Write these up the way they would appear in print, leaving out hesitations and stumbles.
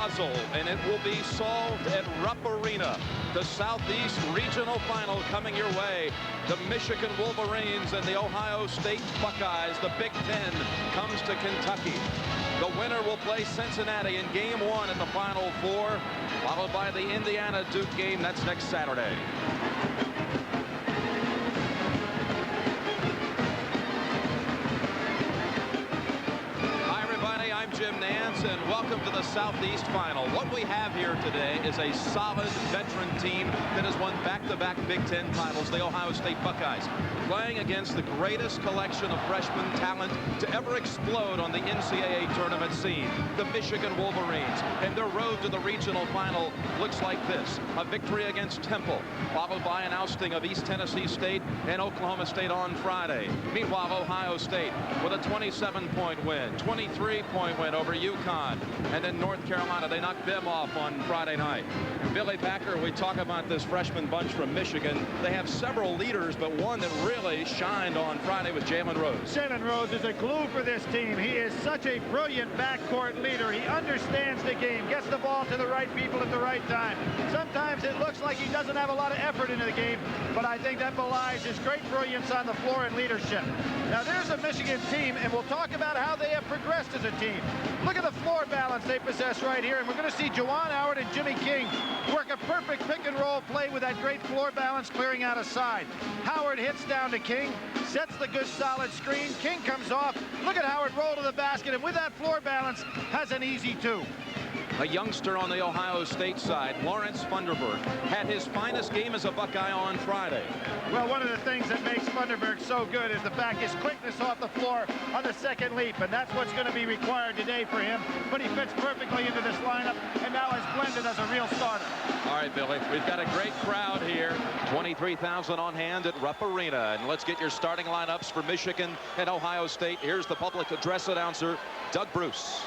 puzzle, and it will be solved at Rupp Arena. The Southeast Regional Final coming your way. The Michigan Wolverines and the Ohio State Buckeyes. The Big Ten comes to Kentucky. The winner will play Cincinnati in Game 1 at the Final Four, followed by the Indiana-Duke game. That's next Saturday. I'm Jim Nance, and welcome to the Southeast Final. What we have here today is a solid veteran team that has won back-to-back Big Ten titles, the Ohio State Buckeyes, playing against the greatest collection of freshman talent to ever explode on the NCAA tournament scene, the Michigan Wolverines. And their road to the regional final looks like this: a victory against Temple, followed by an ousting of East Tennessee State and Oklahoma State on Friday. Meanwhile, Ohio State with a 27-point win, 23-point win over UConn, and then North Carolina, they knocked them off on Friday night. Billy Packer, we talk about this freshman bunch from Michigan. They have several leaders, but one that really shined on Friday was Jalen Rose. Jalen Rose is a glue for this team. He is such a brilliant backcourt leader. He understands the game, gets the ball to the right people at the right time. Sometimes it looks like he doesn't have a lot of effort into the game, but I think that belies his great brilliance on the floor and leadership. Now there's a Michigan team, and we'll talk about how they have progressed as a team. Look at the floor balance they possess right here, and we're going to see Juwan Howard and Jimmy King work a perfect pick-and-roll play with that great floor balance clearing out a side. Howard hits down to King, sets the good solid screen. King comes off. Look at Howard roll to the basket, and with that floor balance, has an easy two. A youngster on the Ohio State side, Lawrence Funderburg, had his finest game as a Buckeye on Friday. Well, one of the things that makes Funderburg so good is the fact his quickness off the floor on the second leap, and that's what's going to be required today for him. But he fits perfectly into this lineup and now has blended as a real starter. All right, Billy, we've got a great crowd here. 23,000 on hand at Rupp Arena. And let's get your starting lineups for Michigan and Ohio State. Here's the public address announcer, Doug Bruce.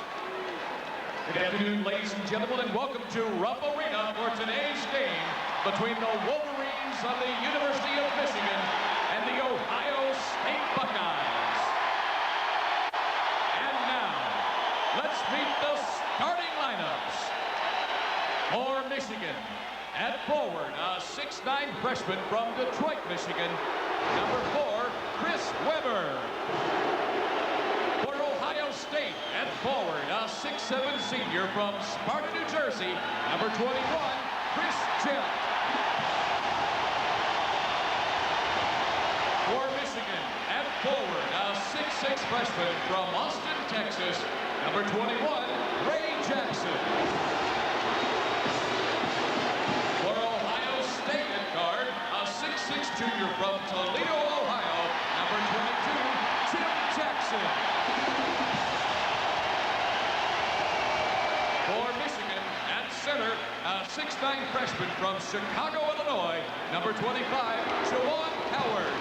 Good afternoon, ladies and gentlemen, and welcome to Rupp Arena for today's game between the Wolverines of the University of Michigan and the Ohio State Buckeyes. And now, let's meet the starting lineups. For Michigan, at forward, a 6'9" freshman from Detroit, Michigan, number 4, Chris Webber. State at forward, a 6'7" senior from Sparta, New Jersey, number 21, Chris Jett. For Michigan, at forward, a 6'6" freshman from Austin, Texas, number 21, Ray Jackson. For Ohio State at guard, a 6'6" junior from Toledo, Ohio, number 22, Tim Jackson. For Michigan, at center, a 6'9" freshman from Chicago, Illinois, number 25, Juwan Howard.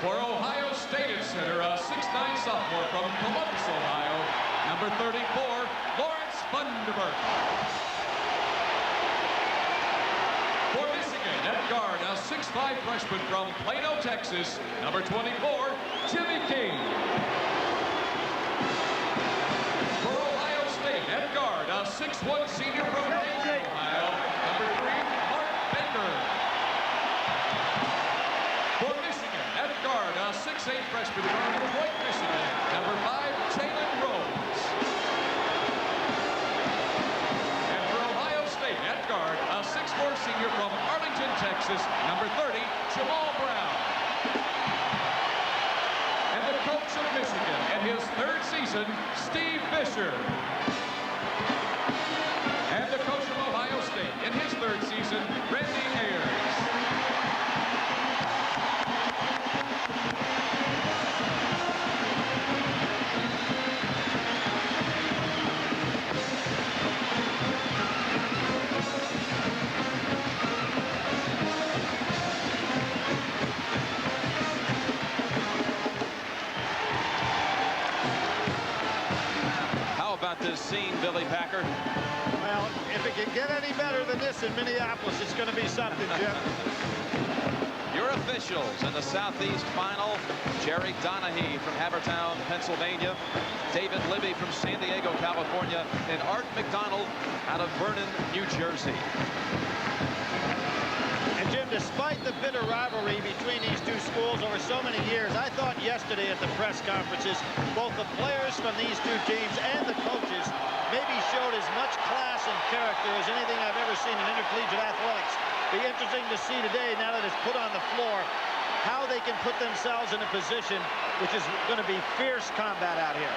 For Ohio State at center, a 6'9" sophomore from Columbus, Ohio, number 34, Lawrence Funderburg. For Michigan, at guard, a 6'5" freshman from Plano, Texas, number 24, Jimmy King. At guard, a 6'1" senior from Dayton, Ohio, number 3, Mark Bender. For Michigan, at guard, a 6'8" freshman from Detroit, Michigan, number 5, Jalen Rose. And for Ohio State, at guard, a 6'4" senior from Arlington, Texas, number 30, Jamal Brown. And the coach of Michigan in his 3rd season, Steve Fisher. And the coach of Ohio State in his 3rd season, Randy Ayers. How about this scene, Billy Packer? Well, if it can get any better than this in Minneapolis, it's going to be something, Jim. Your officials in the Southeast final: Jerry Donahue from Havertown, Pennsylvania, David Libby from San Diego, California, and Art McDonald out of Vernon, New Jersey. And Jim, despite the bitter rivalry between these two schools over so many years, I thought yesterday at the press conferences, both the players from these two teams and the coaches maybe showed as much class and character as anything I've ever seen in intercollegiate athletics. Be interesting to see today, now that it's put on the floor, how they can put themselves in a position which is going to be fierce combat out here.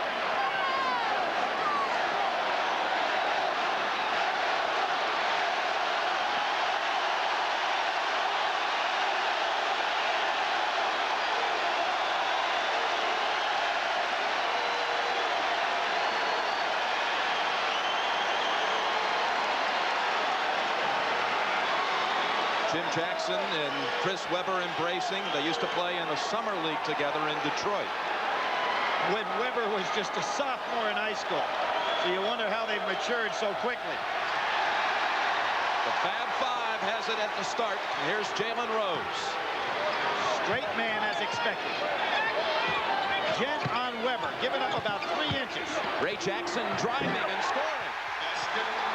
Jim Jackson and Chris Webber embracing. They used to play in the summer league together in Detroit. When Webber was just a sophomore in high school. So you wonder how they've matured so quickly. The Fab Five has it at the start. Here's Jalen Rose. Straight man as expected. Gent on Webber, giving up about 3 inches. Ray Jackson driving and scoring.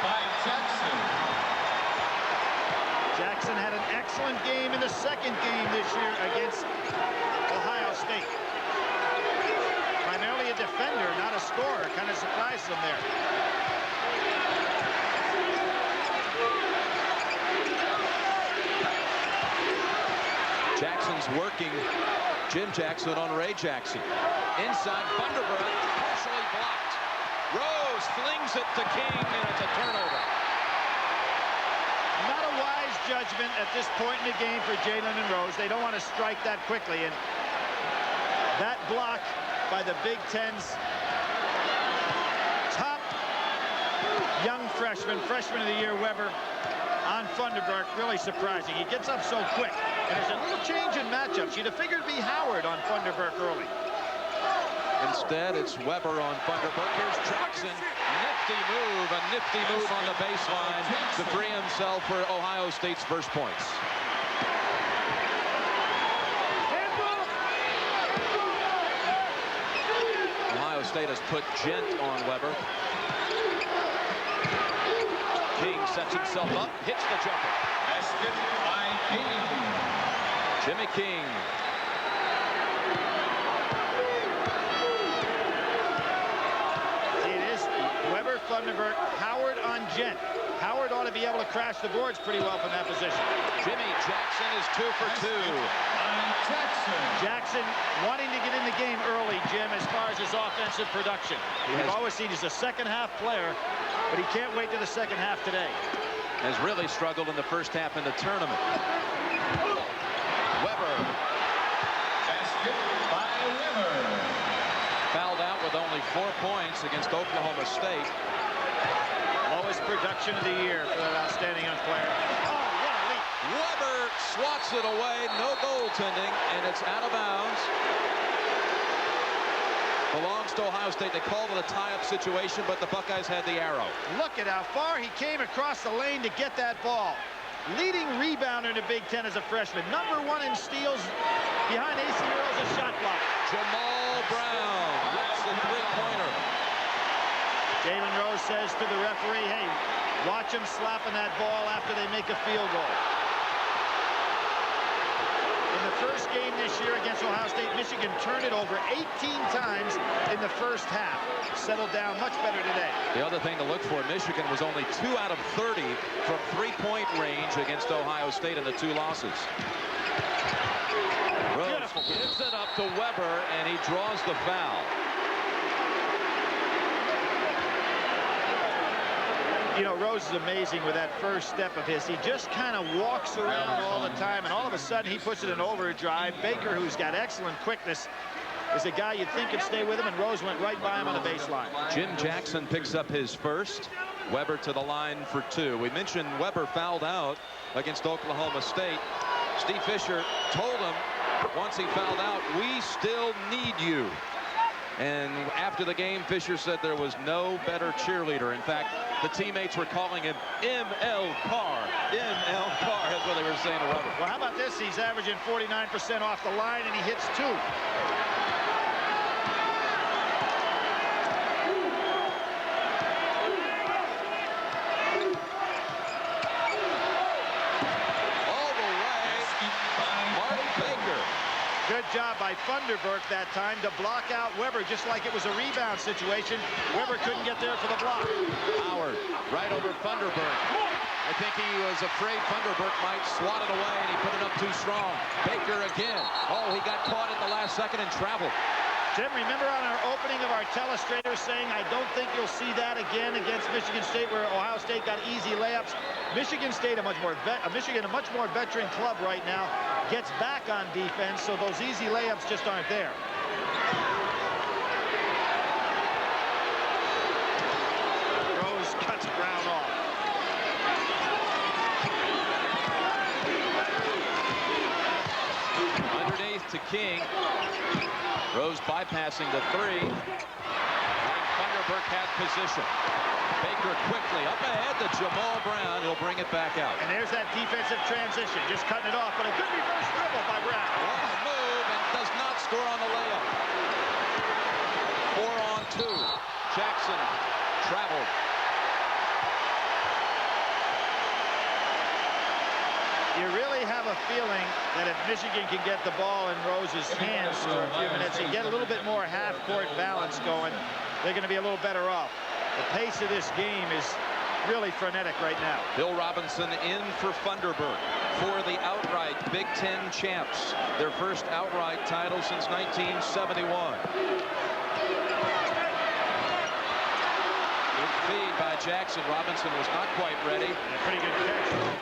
By Jackson. Jackson had an excellent game in the second game this year against Ohio State. Primarily a defender, not a scorer. Kind of surprised them there. Jackson's working Jim Jackson on Ray Jackson. Inside, Thunderbird partially blocked. Rose flings it to King, and it's a turnover. Not a wise judgment at this point in the game for Jalen and Rose. They don't want to strike that quickly. And that block by the Big Ten's top young freshman of the year, Webber, on Thunderbird, really surprising. He gets up so quick. And there's a little change in matchups. You'd have figured it'd be Howard on Thunderbird early. Instead, it's Webber on Thunderbird. Here's Jackson. A nifty move on the baseline to free himself for Ohio State's first points. Ohio State has put Gent on Webber. King sets himself up, hits the jumper. Basket by King. Jimmy King. Webber, Thunderbird, Howard on Gent. Howard ought to be able to crash the boards pretty well from that position. Jimmy Jackson is 2 for 2. Jackson wanting to get in the game early, Jim, as far as his offensive production. We've always seen he's a second-half player, but he can't wait to the second half today. Has really struggled in the first half in the tournament. Webber. Basket by Webber. Fouled out with only 4 points against Oklahoma State. Lowest production of the year for that outstanding young player. Oh, what a leap. Webber swats it away. No goaltending, and it's out of bounds. Belongs to Ohio State. They called it a tie-up situation, but the Buckeyes had the arrow. Look at how far he came across the lane to get that ball. Leading rebounder in the Big Ten as a freshman. #1 in steals behind AC Earls, a shot block. Jamal Brown gets the three-pointer. Jalen Rose says to the referee, hey, watch him slapping that ball after they make a field goal. In the first game this year against Ohio State, Michigan turned it over 18 times in the first half. Settled down much better today. The other thing to look for, Michigan was only 2 out of 30 from three-point range against Ohio State in the 2 losses. Rose gives it up to Webber, and he draws the foul. You know, Rose is amazing with that first step of his. He just kind of walks around all the time, and all of a sudden he puts it in overdrive. Baker, who's got excellent quickness, is a guy you'd think could stay with him, and Rose went right by him on the baseline. Jim Jackson picks up his first. Webber to the line for 2. We mentioned Webber fouled out against Oklahoma State. Steve Fisher told him once he fouled out, we still need you. And after the game, Fisher said there was no better cheerleader. In fact, the teammates were calling him ML Carr. ML Carr, that's what they were saying to Weber. Well, how about this? He's averaging 49% off the line, and he hits 2. Good job by Funderburk that time to block out Weber, just like it was a rebound situation. Weber couldn't get there for the block. Howard right over Funderburk. I think he was afraid Funderburk might swat it away, and he put it up too strong. Baker again. Oh, he got caught at the last second and traveled. Tim, remember on our opening of our telestrator saying, I don't think you'll see that again against Michigan State, where Ohio State got easy layups. Michigan State, Michigan, a much more veteran club right now, gets back on defense, so those easy layups just aren't there. Rose cuts Brown off. Underneath to King. Rose bypassing the 3. Funderburk had position. Baker quickly up ahead to Jamal Brown. He'll bring it back out. And there's that defensive transition, just cutting it off, but a good reverse dribble by Brown. One move and does not score on the layup. 4 on 2. Jackson traveled. You really have a feeling that if Michigan can get the ball in Rose's hands for a few minutes and get a little bit more half-court balance going, they're going to be a little better off. The pace of this game is really frenetic right now. Bill Robinson in for Funderburk for the outright Big Ten champs. Their first outright title since 1971. Good feed by Jackson. Robinson was not quite ready. A pretty good catch.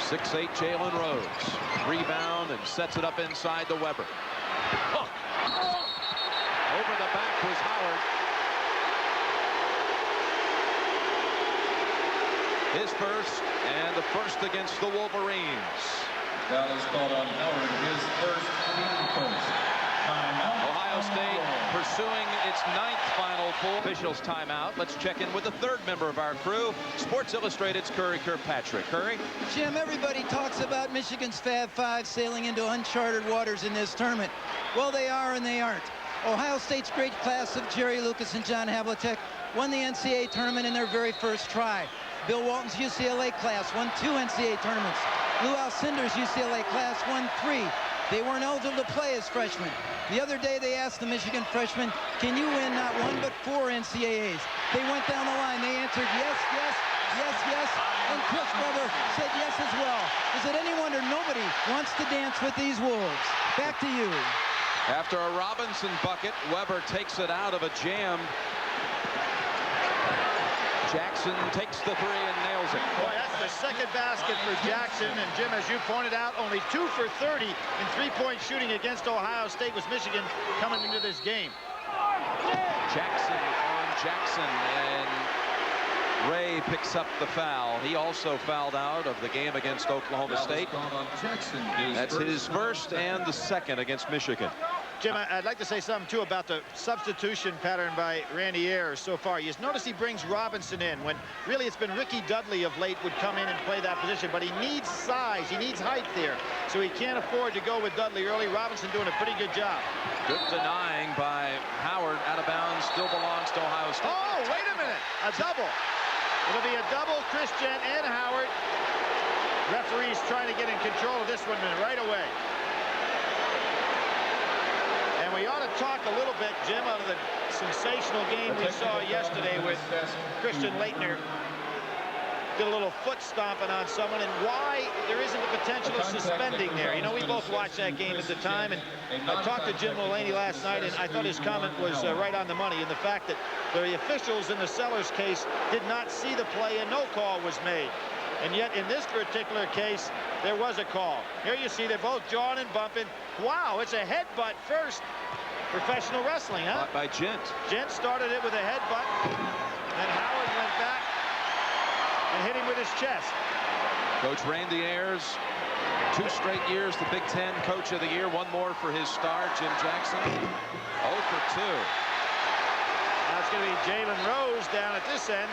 6'8" Jalen Rose. Rebound and sets it up inside to Weber. Oh. Over the back was Howard. His first, and the first against the Wolverines. Foul is called on Howard, his first team first. Timeout. Ohio State pursuing its 9th Final Four. Officials timeout. Let's check in with the 3rd member of our crew, Sports Illustrated's Curry Kirkpatrick. Curry? Jim, everybody talks about Michigan's Fab Five sailing into uncharted waters in this tournament. Well, they are and they aren't. Ohio State's great class of Jerry Lucas and John Havlicek won the NCAA tournament in their very first try. Bill Walton's UCLA class won 2 NCAA tournaments. Lou Alcindor's UCLA class won 3. They weren't eligible to play as freshmen. The other day they asked the Michigan freshmen, can you win not 1 but 4 NCAAs? They went down the line. They answered yes, yes, yes, yes, and Chris Webber said yes as well. Is it any wonder nobody wants to dance with these Wolves? Back to you. After a Robinson bucket, Weber takes it out of a jam. Jackson takes the 3 and nails it. Boy, that's the second basket for Jackson. And Jim, as you pointed out, only 2 for 30 in three-point shooting against Ohio State was Michigan coming into this game. Jackson on Jackson, and Ray picks up the foul. He also fouled out of the game against Oklahoma State. That's his first and the second against Michigan. Jim, I'd like to say something, too, about the substitution pattern by Randy Ayers so far. You notice he brings Robinson in when really it's been Ricky Dudley of late would come in and play that position, but he needs size. He needs height there, so he can't afford to go with Dudley early. Robinson doing a pretty good job. Good denying by Howard. Out of bounds, still belongs to Ohio State. Oh, wait a minute. A double. It'll be a double, Chris Gent and Howard. Referees trying to get in control of this one right away. And we ought to talk a little bit, Jim, out of the sensational game we saw yesterday with Christian Laettner. Did a little foot stomping on someone, and why there isn't the potential of suspending there. You know, we both watched that game at the time, and I talked to Jim Mulaney last night, and I thought his comment was right on the money in the fact that the officials in the Sellers case did not see the play and no call was made. And yet in this particular case, there was a call. Here you see they're both jawing and bumping. Wow, it's a headbutt first. Professional wrestling, huh? By Gent. Gent started it with a headbutt. Then Howard went back and hit him with his chest. Coach Randy Ayers 2 straight years the Big Ten Coach of the Year. 1 more for his star, Jim Jackson. 0 for 2. Now it's going to be Jalen Rose down at this end.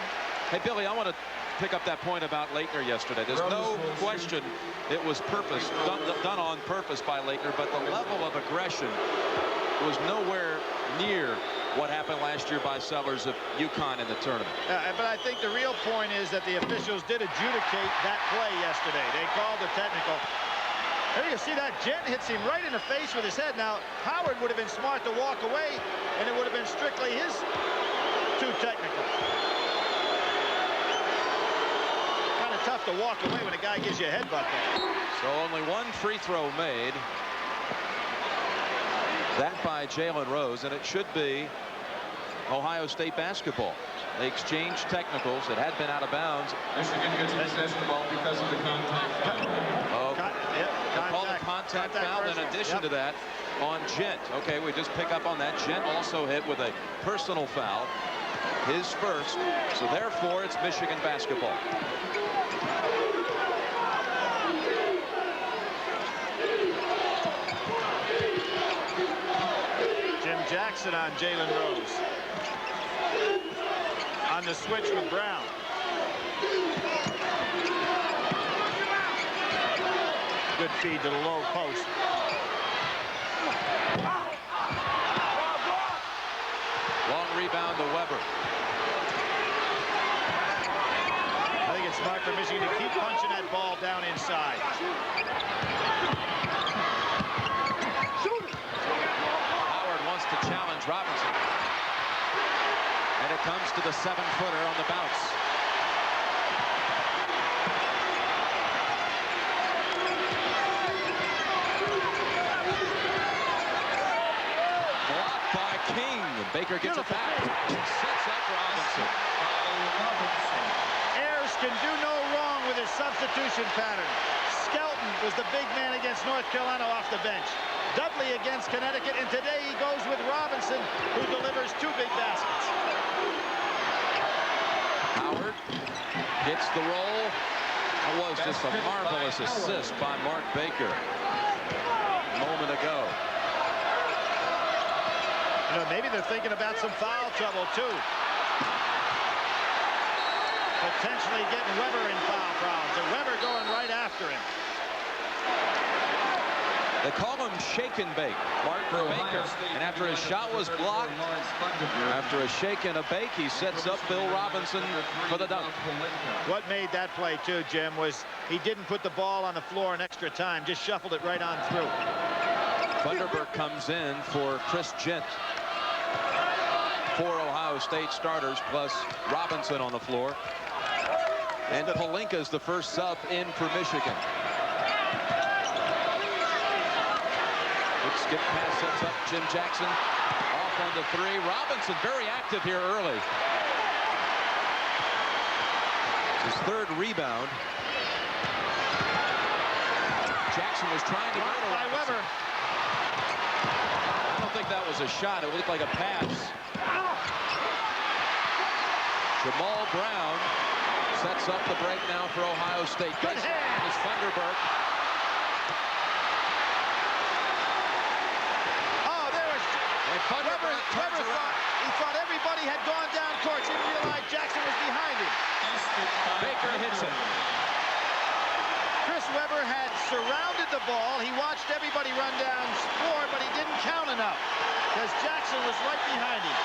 Hey, Billy, I want to pick up that point about Leitner yesterday. There's no question it was done on purpose by Leitner, but the level of aggression was nowhere near what happened last year by Sellers of UConn in the tournament. But I think the real point is that the officials did adjudicate that play yesterday. They called the technical. There you see that Gent hits him right in the face with his head. Now, Howard would have been smart to walk away, and it would have been strictly his 2 technicals. Kind of tough to walk away when a guy gives you a headbutt there. So only 1 free throw made. That by Jalen Rose, and it should be Ohio State basketball. They exchanged technicals. It had been out of bounds. Michigan gets possession the ball because of the contact foul. Oh, call a contact foul in addition to that on Gent. Okay, we just pick up on that. Gent also hit with a personal foul, his first. So therefore, it's Michigan basketball. Jim Jackson on Jalen Rose. On the switch with Brown. Good feed to the low post. Long rebound to Weber. I think it's smart for Michigan to keep punching that ball down inside. Howard wants to challenge Robinson. And it comes to the 7-footer on the bounce. Blocked by King. Baker gets it back. Sets up Robinson. Ayers can do no wrong with his substitution pattern. Skelton was the big man against North Carolina off the bench. Dudley against Connecticut, and today he goes with Robinson, who delivers 2 big baskets. Howard gets the roll. That was just a marvelous assist by Mark Baker a moment ago. You know, maybe they're thinking about some foul trouble, too. Potentially getting Weber in foul problems, and Weber going right after him. They call him shake and bake, Mark Baker. And after his shot was blocked, after a shake and a bake, he sets up Bill Robinson for the dunk. What made that play, too, Jim, was he didn't put the ball on the floor in extra time, just shuffled it right on through. Thunderberg comes in for Chris Gent. 4 Ohio State starters, plus Robinson on the floor. And Pelinka's the first sub in for Michigan. Skip pass sets up Jim Jackson. Off on the 3. Robinson very active here early. His 3rd rebound. Jackson was trying to go to Robinson. I don't think that was a shot. It looked like a pass. Jamal Brown sets up the break now for Ohio State. Good hand. Is Thunderberg. Weber thought everybody had gone down court. He didn't realize Jackson was behind him. Baker hits it. Chris Weber had surrounded the ball. He watched everybody run down score, but he didn't count enough because Jackson was right behind him.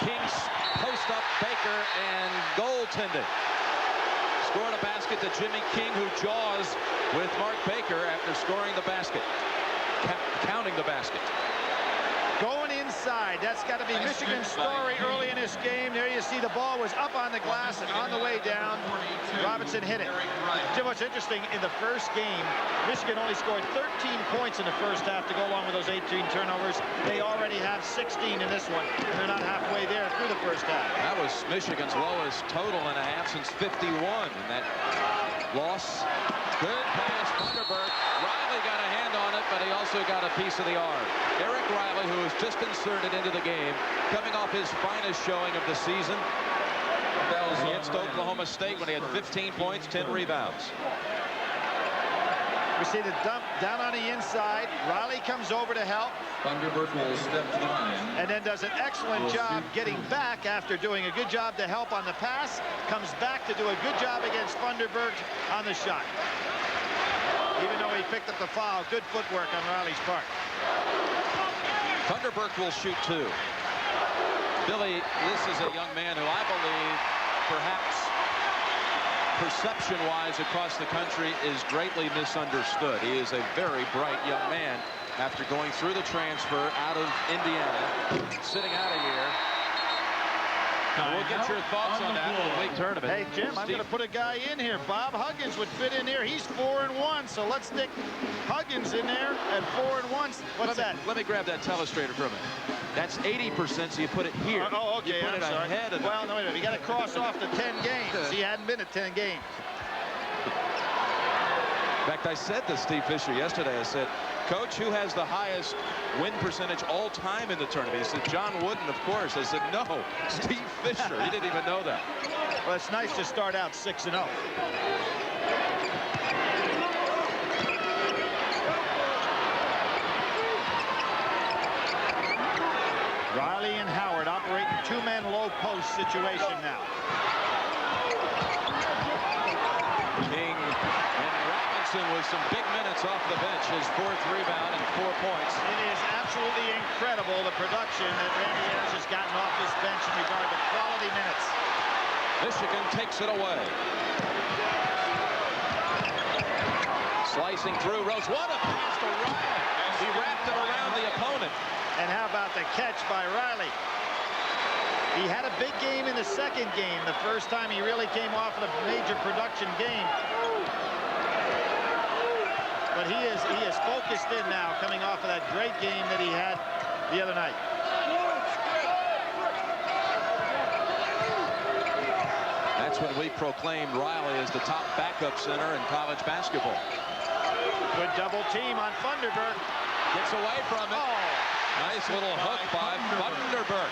Kings post up Baker and goaltending. Scored a basket to Jimmy King, who jaws with Mark Baker after scoring the basket. Counting the basket. Going inside. That's got to be Michigan's story early in this game. There you see the ball was up on the glass and on the way down. Robinson hit it. Jim, what's interesting, in the first game, Michigan only scored 13 points in the first half to go along with those 18 turnovers. They already have 16 in this one, and they're not halfway there through the first half. That was Michigan's lowest total in a half since 51. And that loss, good pass, Thunderberg. Riley got a hand on it, but he also got a piece of the arm. Eric Riley, who was just inserted into the game, coming off his finest showing of the season against Oklahoma State when he had 15 points, 10 rebounds. We see the dump down on the inside. Riley comes over to help. Thunderbird will step to the line. And then does an excellent job getting back after doing a good job to help on the pass. Comes back to do a good job against Thunderbird on the shot. Even though he picked up the foul, good footwork on Riley's part. Thunderbird will shoot 2. Billy, this is a young man who I believe perhaps perception-wise across the country is greatly misunderstood. He is a very bright young man after going through the transfer out of Indiana, sitting out a year. We'll get your thoughts on that in the league tournament. Hey, Jim, I'm going to put a guy in here. Bob Huggins would fit in here. He's 4-1, so let's stick Huggins in there at 4-1. What's that? Let me grab that telestrator from it. That's 80%, so you put it here. Oh, okay. You put it ahead of well, no, wait a minute. You got to cross off the 10 games. He hadn't been at 10 games. In fact, I said to Steve Fisher yesterday, I said, Coach, who has the highest win percentage all time in the tournament? He said, John Wooden, of course. I said, no, Steve Fisher. He didn't even know that. Well, it's nice to start out 6-0. Riley and Howard operating two-man low post situation now. King and Robinson with some big minutes off the bench. His 4th rebound and 4 points. It is absolutely incredible the production that Randy Ayers has gotten off his bench in regard to quality minutes. Michigan takes it away. Slicing through, Rose. What a pass to Riley. He wrapped it around the opponent. And how about the catch by Riley? He had a big game in the second game, the first time he really came off of a major production game. But he is focused in now, coming off of that great game that he had the other night. That's when we proclaimed Riley as the top backup center in college basketball. Good double team on Thunderbird. Gets away from it. Oh. Nice little hook by Thunderbird.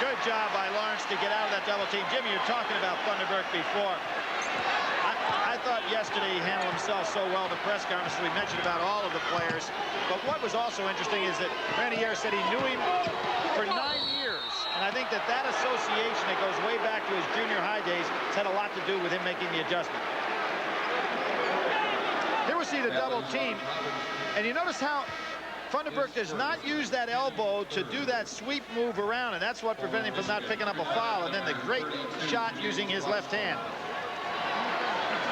Good job by Lawrence to get out of that double team. Jimmy, you're talking about Thunderbird before. I thought yesterday he handled himself so well at the press conference. We mentioned about all of the players. But what was also interesting is that Randy Ayers said he knew him for 9 years. And I think that association that goes way back to his junior high days has had a lot to do with him making the adjustment. Here we see the double team. And you notice how Thunderbird does not use that elbow to do that sweep move around, and that's what prevented him from not picking up a foul. And then the great shot using his left hand.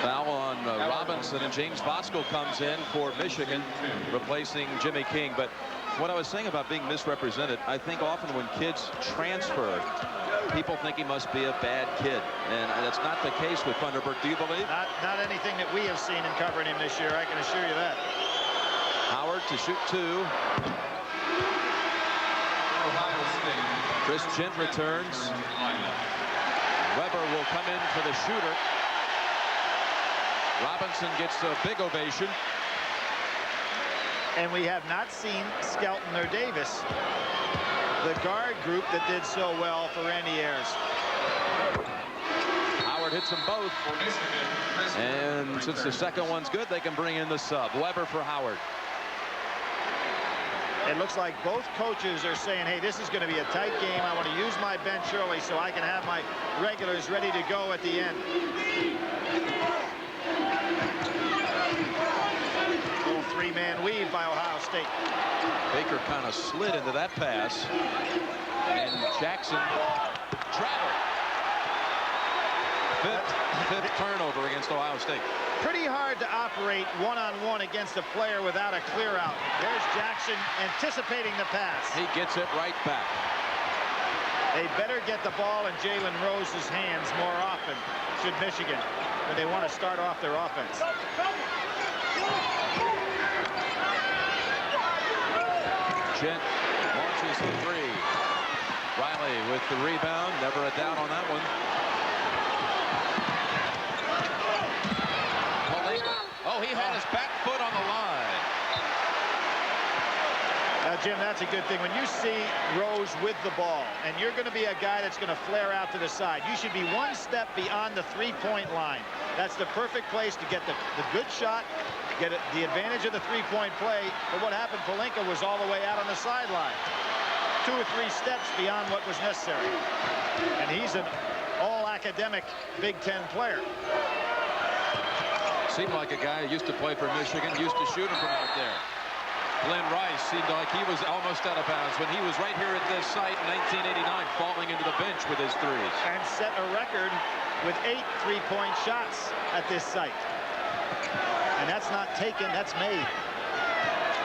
Foul on Robinson, and James Bosco comes in for Michigan, replacing Jimmy King. But what I was saying about being misrepresented, I think often when kids transfer, people think he must be a bad kid, and that's not the case with Thunderbird. Do you believe? Not anything that we have seen in covering him this year, I can assure you that. Howard to shoot 2. Chris Gent returns. Weber will come in for the shooter. Robinson gets a big ovation. And we have not seen Skelton or Davis, the guard group that did so well for Randy Ayers. Howard hits them both. And since the second one's good, they can bring in the sub. Weber for Howard. It looks like both coaches are saying, hey, this is going to be a tight game. I want to use my bench early so I can have my regulars ready to go at the end. Little three-man weave by Ohio State. Baker kind of slid into that pass. And Jackson traveled. Fifth turnover against Ohio State. Pretty hard to operate one-on-one against a player without a clear out. There's Jackson anticipating the pass. He gets it right back. They better get the ball in Jalen Rose's hands more often, should Michigan, when they want to start off their offense. Gent launches the 3. Riley with the rebound. Never a doubt on that one. Oh, he had his back foot on the line. Jim, that's a good thing. When you see Rose with the ball, and you're going to be a guy that's going to flare out to the side, you should be one step beyond the three-point line. That's the perfect place to get the good shot, get the advantage of the three-point play. But what happened, Pelinka was all the way out on the sideline. 2 or 3 steps beyond what was necessary. And he's an all-academic Big Ten player. Seemed like a guy who used to play for Michigan, used to shoot him from out there. Glenn Rice seemed like he was almost out of bounds when he was right here at this site in 1989, falling into the bench with his threes. And set a record with 8 three-point shots at this site. And that's not taken, that's made.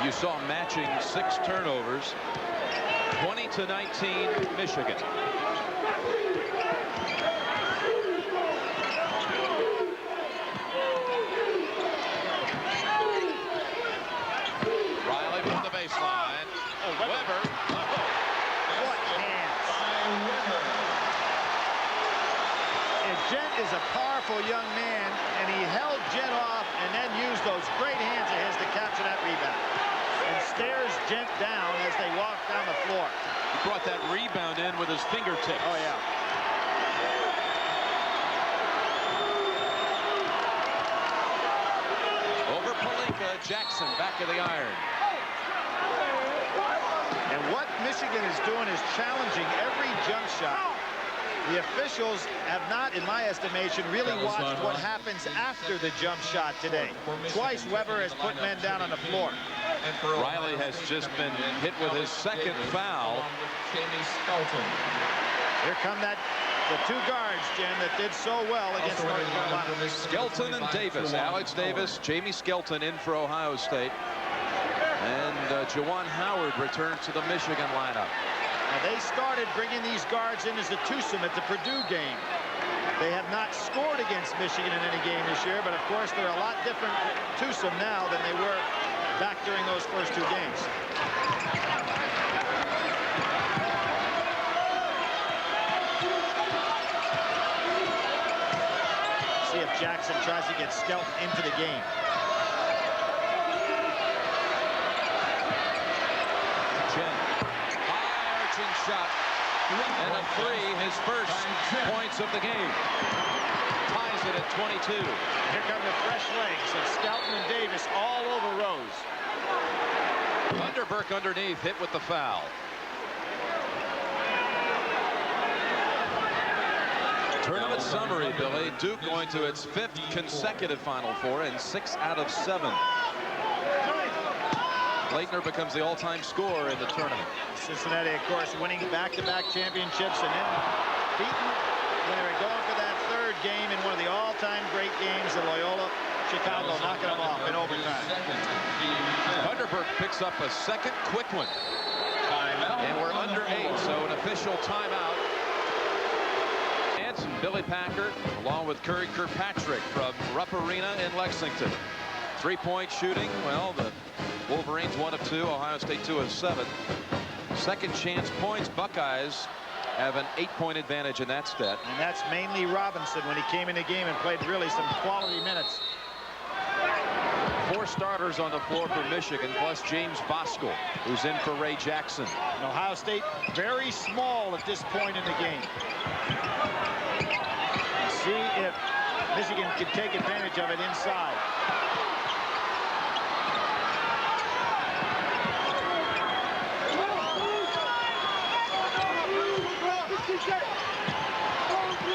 You saw matching 6 turnovers. 20-19 Michigan. Riley from the baseline. Weber. What hands. And Gent is a powerful young man, and he held Gent off and then used those great hands of his to capture that rebound. And stares Gent down as they walk down the floor. He brought that rebound in with his fingertips. Oh, yeah. Over Pelinka, Jackson back of the iron. And what Michigan is doing is challenging every jump shot. The officials have not, in my estimation, really watched what happens after the jump shot today. Twice Weber has put men down on the floor. Riley has just been hit with his second foul. Here come the 2 guards, Jim, that did so well against North Carolina. Skelton and Davis. Alex Davis, Jamie Skelton in for Ohio State. And Juwan Howard returns to the Michigan lineup. Now they started bringing these guards in as a twosome at the Purdue game. They have not scored against Michigan in any game this year, but of course they're a lot different twosome now than they were back during those first 2 games. See if Jackson tries to get Skelton into the game. Shot and a 3, his first points of the game. Ties it at 22. Here come the fresh legs of Skelton and Davis all over Rose. Vanderburg underneath, hit with the foul. Tournament summary, Billy. Duke going to its 5th consecutive Final Four and 6 out of 7. Leitner becomes the all-time scorer in the tournament. Cincinnati, of course, winning back-to-back championships and then beaten when they were going for that 3rd game in one of the all-time great games at Loyola Chicago, knocking them off in overtime. Vanderburg picks up a second quick one. And we're under 8, so an official timeout. Anson, Billy Packer, along with Curry Kirkpatrick from Rupp Arena in Lexington. 3-point shooting, well, the Wolverines 1 of 2, Ohio State 2 of 7. Second chance points, Buckeyes have an 8-point advantage in that stat. And that's mainly Robinson when he came in the game and played really some quality minutes. 4 starters on the floor for Michigan, plus James Bosco, who's in for Ray Jackson. And Ohio State very small at this point in the game. And see if Michigan can take advantage of it inside.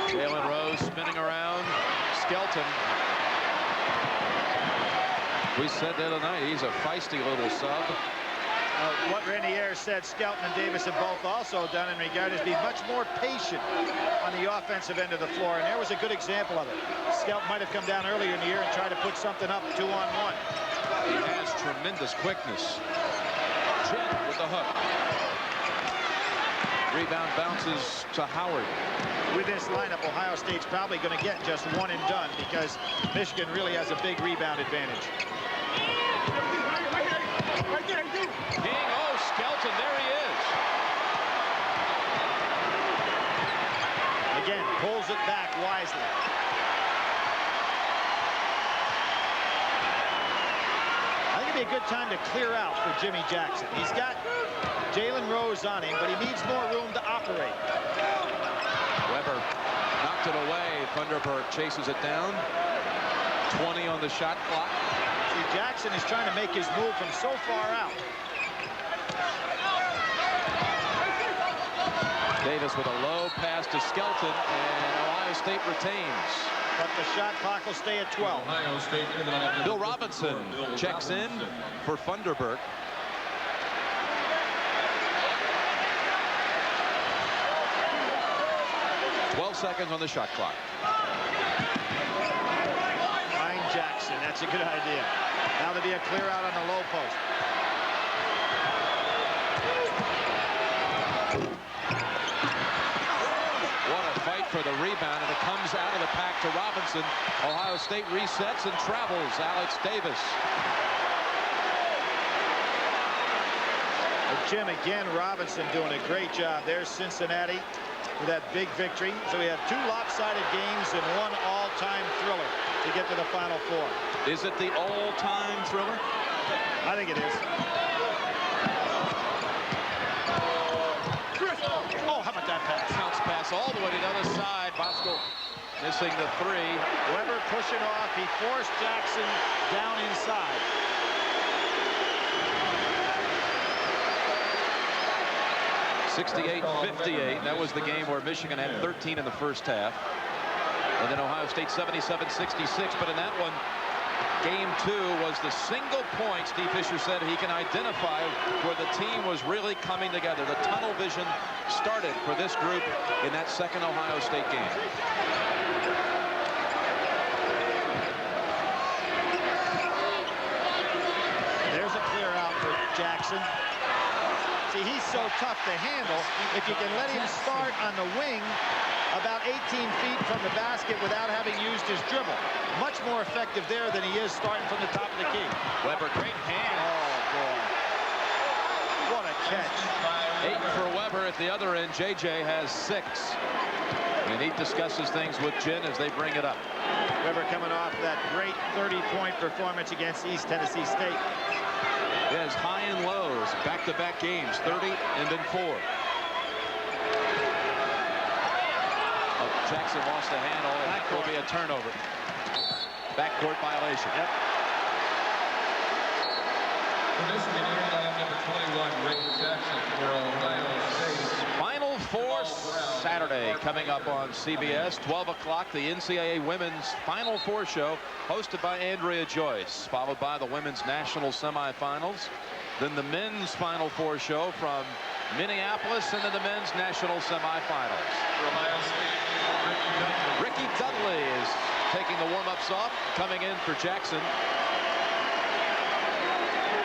Jalen Rose spinning around. Skelton. We said the other night he's a feisty little sub. What Randy Ayers said Skelton and Davis have both also done in regard is be much more patient on the offensive end of the floor, and there was a good example of it. Skelton might have come down earlier in the year and tried to put something up 2-on-1. He has tremendous quickness. Gent with the hook. Rebound bounces to Howard. With this lineup, Ohio State's probably going to get just 1 and done because Michigan really has a big rebound advantage. King, oh, Skelton, there he is. Again, pulls it back wisely. I think it'd be a good time to clear out for Jimmy Jackson. He's got Jalen Rose on him, but he needs more room to operate. Weber knocked it away. Thunderbird chases it down. 20 on the shot clock. See, Jackson is trying to make his move from so far out. Davis with a low pass to Skelton, and Ohio State retains. But the shot clock will stay at 12. Ohio State. Bill Robinson checks in for Thunderbird. Seconds on the shot clock. Find Jackson. That's a good idea. Now there'll be a clear out on the low post. What a fight for the rebound, and it comes out of the pack to Robinson. Ohio State resets and travels. Alex Davis. Jim, again, Robinson doing a great job. There's Cincinnati with that big victory. So we have 2 lopsided games and 1 all-time thriller to get to the Final Four. Is it the all-time thriller? I think it is. Oh, how about that pass? Bounce pass all the way to the other side. Bosco missing the 3. Weber pushing off. He forced Jackson down inside. (68-58). That was the game where Michigan had 13 in the first half. And then Ohio State 77-66. But in that one, game 2 was the single point Steve Fisher said he can identify where the team was really coming together. The tunnel vision started for this group in that second Ohio State game. There's a clear out for Jackson. See, he's so tough to handle. If you can let him start on the wing about 18 feet from the basket without having used his dribble. Much more effective there than he is starting from the top of the key. Weber, great hand. Oh, boy. What a catch. 8 for Weber at the other end. JJ has 6. And he discusses things with Ginn as they bring it up. Weber coming off that great 30-point performance against East Tennessee State. He has high and lows, back-to-back games, 30 and then 4. Jackson lost the handle, and that will be a turnover. Backcourt violation. Yep. Michigan, here they have number 21, Ray Jackson for Ohio State. Final Four Saturday coming up on CBS, 12 o'clock, the NCAA Women's Final Four show, hosted by Andrea Joyce, followed by the Women's National Semifinals, then the Men's Final Four show from Minneapolis, and then the Men's National Semifinals. For Ohio State, Ricky Dudley is taking the warm-ups off, coming in for Jackson.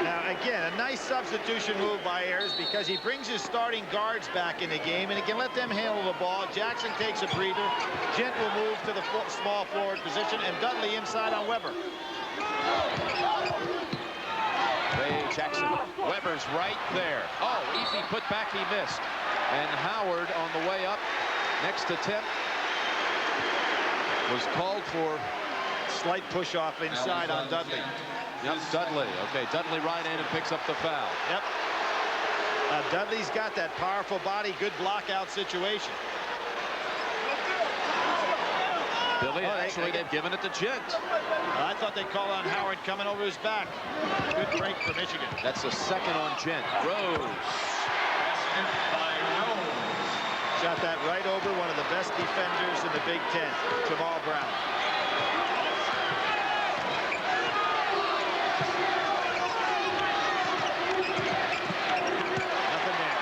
Now, again, a nice substitution move by Ayers because he brings his starting guards back in the game, and he can let them handle the ball. Jackson takes a breather. Gent will move to the small forward position, and Dudley inside on Weber. Ray Jackson. Weber's right there. Oh, easy put back, he missed. And Howard on the way up. Next attempt was called for. Slight push off inside on Dudley. Yep, Dudley. Okay, Dudley right in and picks up the foul. Yep. Dudley's got that powerful body, good block-out situation. Billy, actually, they've given it to Gent. I thought they'd call on Howard coming over his back. Good break for Michigan. That's the second on Gent. Rose. Shot that right over one of the best defenders in the Big Ten, Jamal Brown. Nothing there.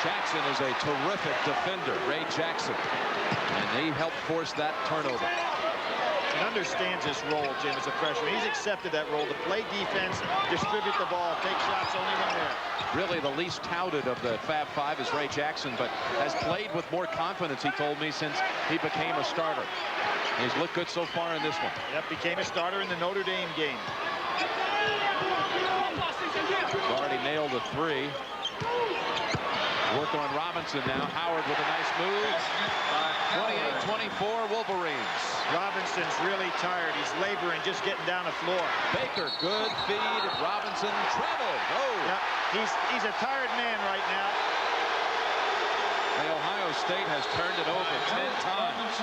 Jackson is a terrific defender, Ray Jackson. And he helped force that turnover. He understands this role, Jim, as a freshman. He's accepted that role to play defense, distribute the ball, take shots only when there. Really, the least touted of the Fab Five is Ray Jackson, but has played with more confidence, he told me, since he became a starter. He's looked good so far in this one. Yep, became a starter in the Notre Dame game. Already nailed a 3. Work on Robinson now. Howard with a nice move. 28-24 Wolverines. Robinson's really tired. He's laboring, just getting down the floor. Baker, good feed. Robinson traveled. Oh. Yep. He's a tired man right now. The Ohio State has turned it over 10 times.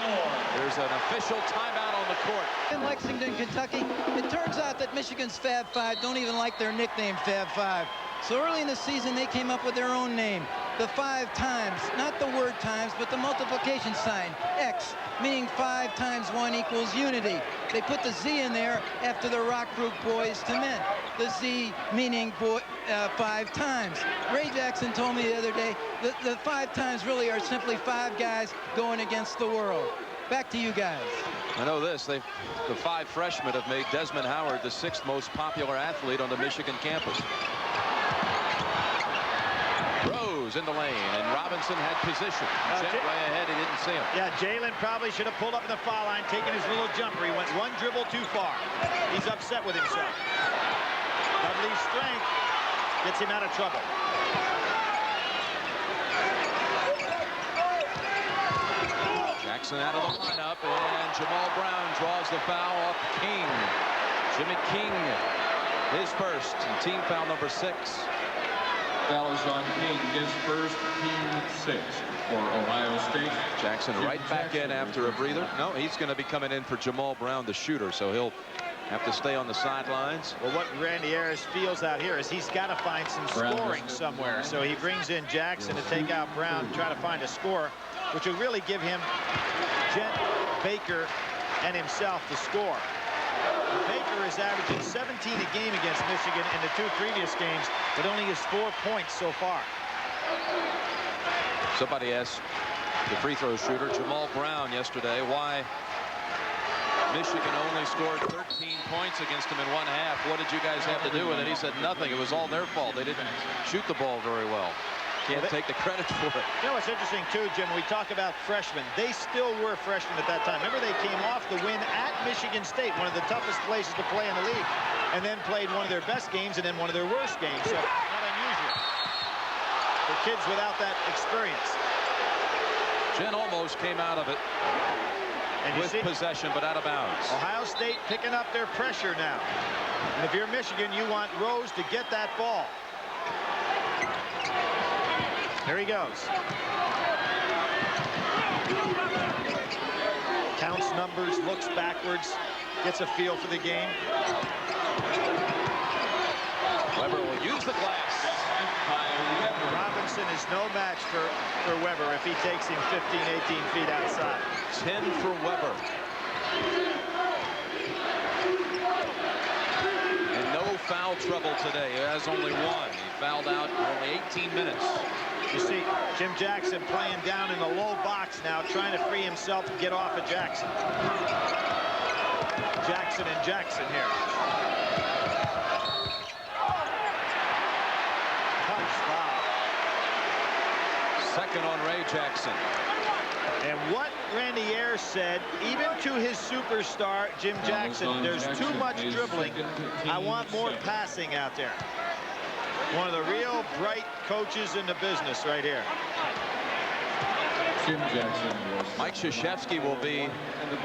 There's an official timeout on the court. In Lexington, Kentucky, it turns out that Michigan's Fab Five don't even like their nickname Fab Five. So early in the season, they came up with their own name, the 5 times, not the word times, but the multiplication sign, X, meaning 5 times 1 equals unity. They put the Z in there after the rock group Boys to Men. The Z meaning 5 times. Ray Jackson told me the other day the 5 times really are simply 5 guys going against the world. Back to you guys. I know this. The 5 freshmen have made Desmond Howard the 6th most popular athlete on the Michigan campus. Rose in the lane, and Robinson had position. Jet way ahead. He didn't see him. Yeah, Jalen probably should have pulled up in the foul line, taken his little jumper. He went 1 dribble too far. He's upset with himself. Dudley's strength gets him out of trouble. Jackson out of the lineup, and Jamal Brown draws the foul off King. Jimmy King, his first, and team foul number 6. Foul is on King, his first, team 6 for Ohio State. Jackson right back in after a breather. No, he's going to be coming in for Jamal Brown, the shooter, so he'll have to stay on the sidelines. Well, what Randy Ayers feels out here is he's got to find some scoring somewhere. So he brings in Jackson to take out Brown, try to find a score, which will really give him Jet, Baker, and himself the score. Baker is averaging 17 a game against Michigan in the 2 previous games, but only has 4 points so far. Somebody asked the free throw shooter Jamal Brown yesterday why Michigan only scored 13 points against him in 1/2. What did you guys have to do with it? He said nothing. It was all their fault. They didn't shoot the ball very well. Can't take the credit for it. You know what's interesting too, Jim, when we talk about freshmen, they still were freshmen at that time. Remember, they came off the win at Michigan State, one of the toughest places to play in the league, and then played one of their best games and then one of their worst games. So not unusual for kids without that experience. Jen almost came out of it And with possession, but out of bounds. Ohio State picking up their pressure now. And if you're Michigan, you want Rose to get that ball. Here he goes. Counts numbers, looks backwards, gets a feel for the game. Weber will use the glass. Robinson is no match for Weber if he takes him 15, 18 feet outside. 10 for Weber. And no foul trouble today. He has only 1. He fouled out in only 18 minutes. You see Jim Jackson playing down in the low box now, trying to free himself to get off of Jackson. Jackson and Jackson here. Punch foul. Second on Ray Jackson. And what Randy Ayers said, even to his superstar, Jim Jackson, there's too much dribbling. I want more passing out there. One of the real bright coaches in the business right here. Jim Jackson. Mike Krzyzewski will be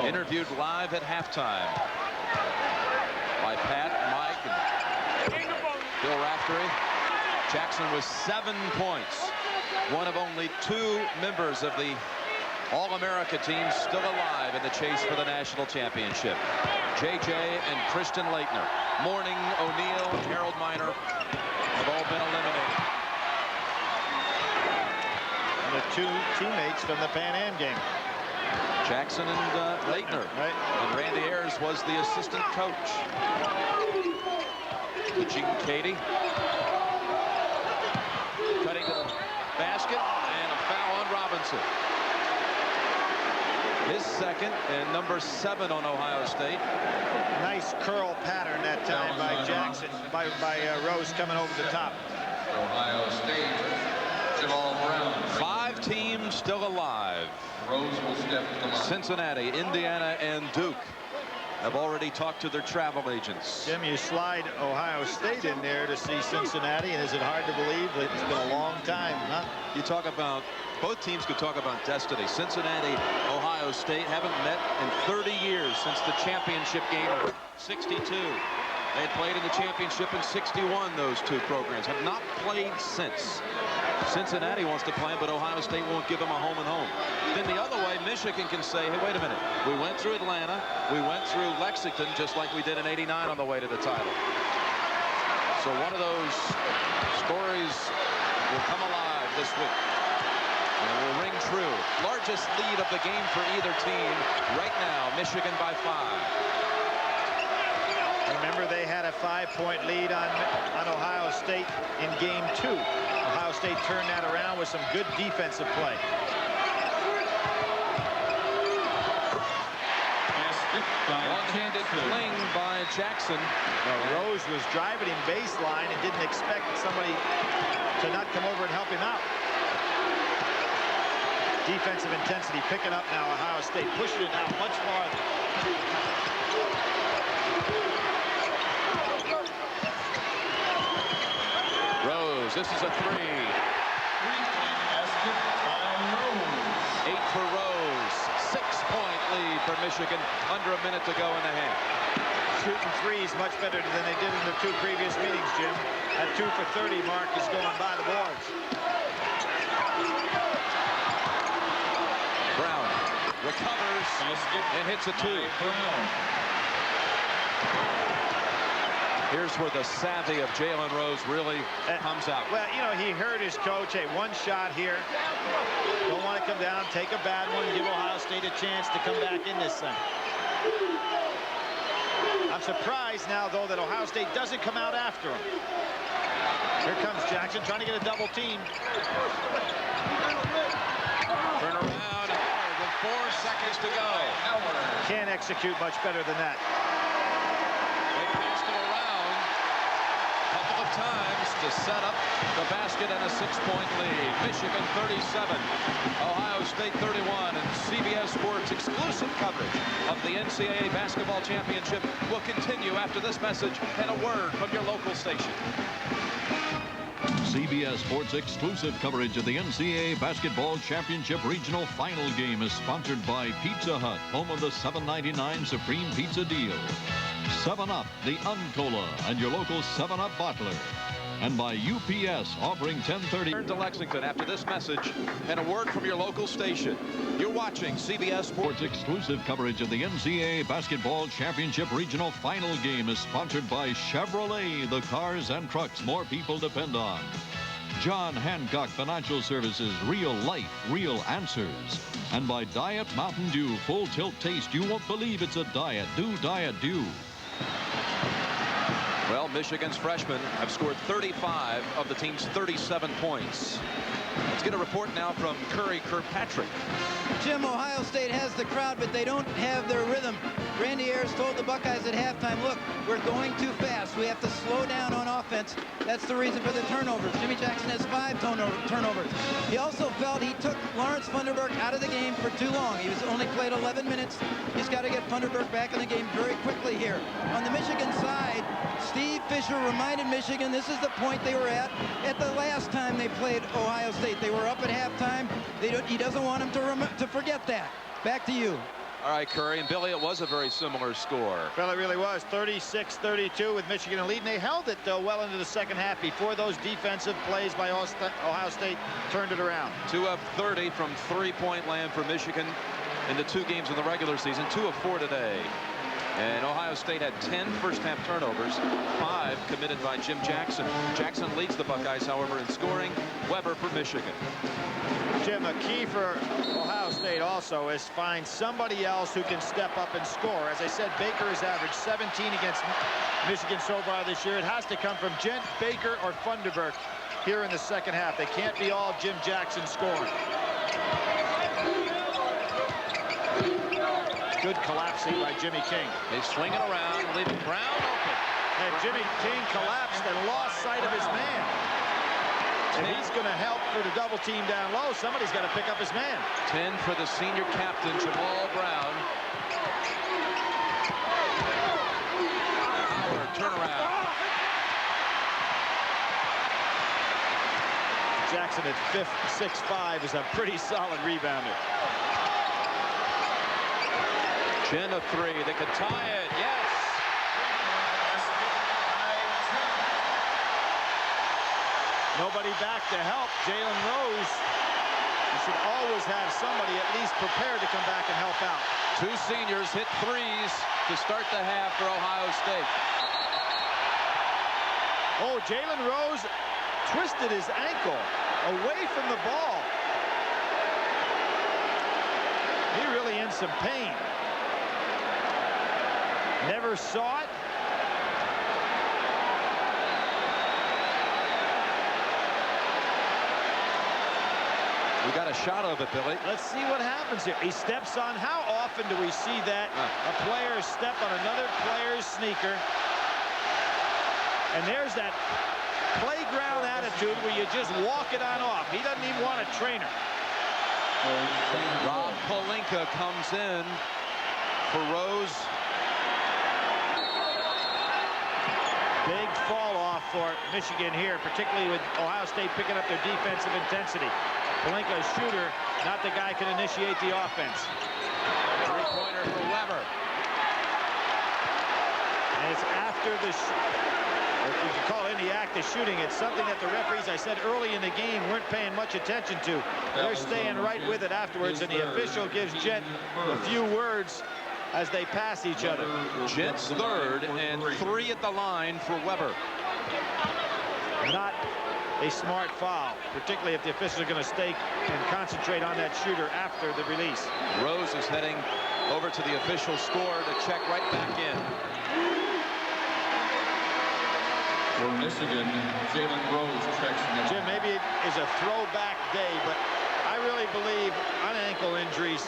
interviewed live at halftime by Pat, Mike, and Bill Raftery. Jackson was 7 points. One of only 2 members of the All-America team still alive in the chase for the national championship. JJ and Christian Laettner. Mourning, O'Neal, Harold Miner have all been eliminated. And the 2 teammates from the Pan Am game. Jackson and Laettner. Right. And Randy Ayers was the assistant coach. Eugene Cady. Cutting the basket, and a foul on Robinson. His second, and number 7 on Ohio State. Nice curl pattern that time by Jackson, by Rose coming over the top. Ohio State, Jamal Brown. 5 teams still alive. Rose will step to the line. Cincinnati, Indiana, and Duke. have already talked to their travel agents. Jim, you slide Ohio State in there to see Cincinnati, and is it hard to believe that it's been a long time, huh? You talk about, both teams could talk about destiny. Cincinnati, Ohio State haven't met in 30 years since the championship game of 62. They had played in the championship in 61. Those two programs have not played since. Cincinnati wants to play, but Ohio State won't give them a home and home. Then the other way, Michigan can say, hey, wait a minute. We went through Atlanta. We went through Lexington just like we did in '89 on the way to the title. So one of those stories will come alive this week. And will ring true. Largest lead of the game for either team right now, Michigan by 5. Remember, they had a 5-point lead on Ohio State in game 2. Ohio State turned that around with some good defensive play. One-handed fling by Jackson. Rose was driving him baseline and didn't expect somebody to not come over and help him out. Defensive intensity picking up now. Ohio State pushing it out much farther. Rose, this is a 3. 8 for Rose. 6-point lead for Michigan. Under a minute to go in the half. Shooting threes much better than they did in the 2 previous meetings, Jim. That 2 for 30 mark is going by the boards. Brown recovers and hits a 2. Here's where the savvy of Jalen Rose really comes out. Well, you know, he heard his coach. Hey, one shot here. Don't want to come down, take a bad one, give Ohio State a chance to come back in this thing. I'm surprised now, though, that Ohio State doesn't come out after him. Here comes Jackson trying to get a double team. Turn around hard with 4 seconds to go. Can't execute much better than that. They passed it around a couple of times to set up the basket and a 6-point lead. Michigan 37, Ohio State 31, and CBS Sports exclusive coverage of the NCAA Basketball Championship will continue after this message and a word from your local station. CBS Sports exclusive coverage of the NCAA Basketball Championship Regional Final Game is sponsored by Pizza Hut, home of the $7.99 Supreme Pizza Deal. 7-Up, the Uncola, and your local 7-Up bottler. And by UPS, offering 1030. Turn to Lexington after this message and a word from your local station. You're watching CBS Sports. Exclusive coverage of the NCAA Basketball Championship Regional Final Game is sponsored by Chevrolet, the cars and trucks more people depend on. John Hancock Financial Services, real life, real answers. And by Diet Mountain Dew, full tilt taste. You won't believe it's a diet. Do Diet Dew. Well, Michigan's freshmen have scored 35 of the team's 37 points. Let's get a report now from Curry Kirkpatrick. Jim, Ohio State has the crowd, but they don't have their rhythm. Randy Ayers told the Buckeyes at halftime, look, we're going too fast. We have to slow down on offense. That's the reason for the turnovers. Jimmy Jackson has 5 turnovers. He also felt he took Lawrence Funderburk out of the game for too long. He was only played 11 minutes. He's got to get Funderburk back in the game very quickly here. On the Michigan side, Steve Fisher reminded Michigan this is the point they were at the last time they played Ohio State. They were up at halftime. He doesn't want them to forget that. Back to you. All right, Curry and Billy, it was a very similar score. Well, it really was. 36-32 with Michigan in lead, and they held it, though, well into the second half before those defensive plays by Ohio State turned it around. 2 of 30 from 3-point land for Michigan in the 2 games in the regular season. 2 of 4 today. And Ohio State had 10 first-half turnovers, 5 committed by Jim Jackson. Jackson leads the Buckeyes, however, in scoring. Weber for Michigan. Jim, a key for Ohio State also is find somebody else who can step up and score. As I said, Baker has averaged 17 against Michigan so far this year. It has to come from Gent, Baker, or Funderburk here in the second half. They can't be all Jim Jackson scoring. Good collapsing by Jimmy King. They swing it around, leaving Brown open. And Jimmy King collapsed and lost sight of his man. And he's going to help for the double team down low. Somebody's got to pick up his man. 10 for the senior captain, Jamal Brown. Jackson at 6'5" is a pretty solid rebounder. Chin of three. They could tie it. Yes. Nobody back to help Jalen Rose. You should always have somebody at least prepared to come back and help out. Two seniors hit threes to start the half for Ohio State. Oh, Jalen Rose twisted his ankle away from the ball. He really in some pain. Never saw it. We got a shot of it, Billy. Let's see what happens here. He steps on. How often do we see that? A player step on another player's sneaker. And there's that playground attitude where you just walk it on off. He doesn't even want a trainer. Rob Pelinka comes in for Rose. Big fall off for Michigan here, particularly with Ohio State picking up their defensive intensity. Pelinka, a shooter, not the guy can initiate the offense. Three-pointer for Weber. And it's after the, if you can call it in the act of shooting, it's something that the referees, I said early in the game, weren't paying much attention to. They're staying right with it afterwards, and the official gives Gent a few words as they pass each other. Gent's third and three at the line for Weber. Not a smart foul, particularly if the officials are going to stay and concentrate on that shooter after the release. Rose is heading over to the official score to check right back in. For Michigan, Jalen Rose checks in. Jim, maybe it is a throwback day, but I really believe on ankle injuries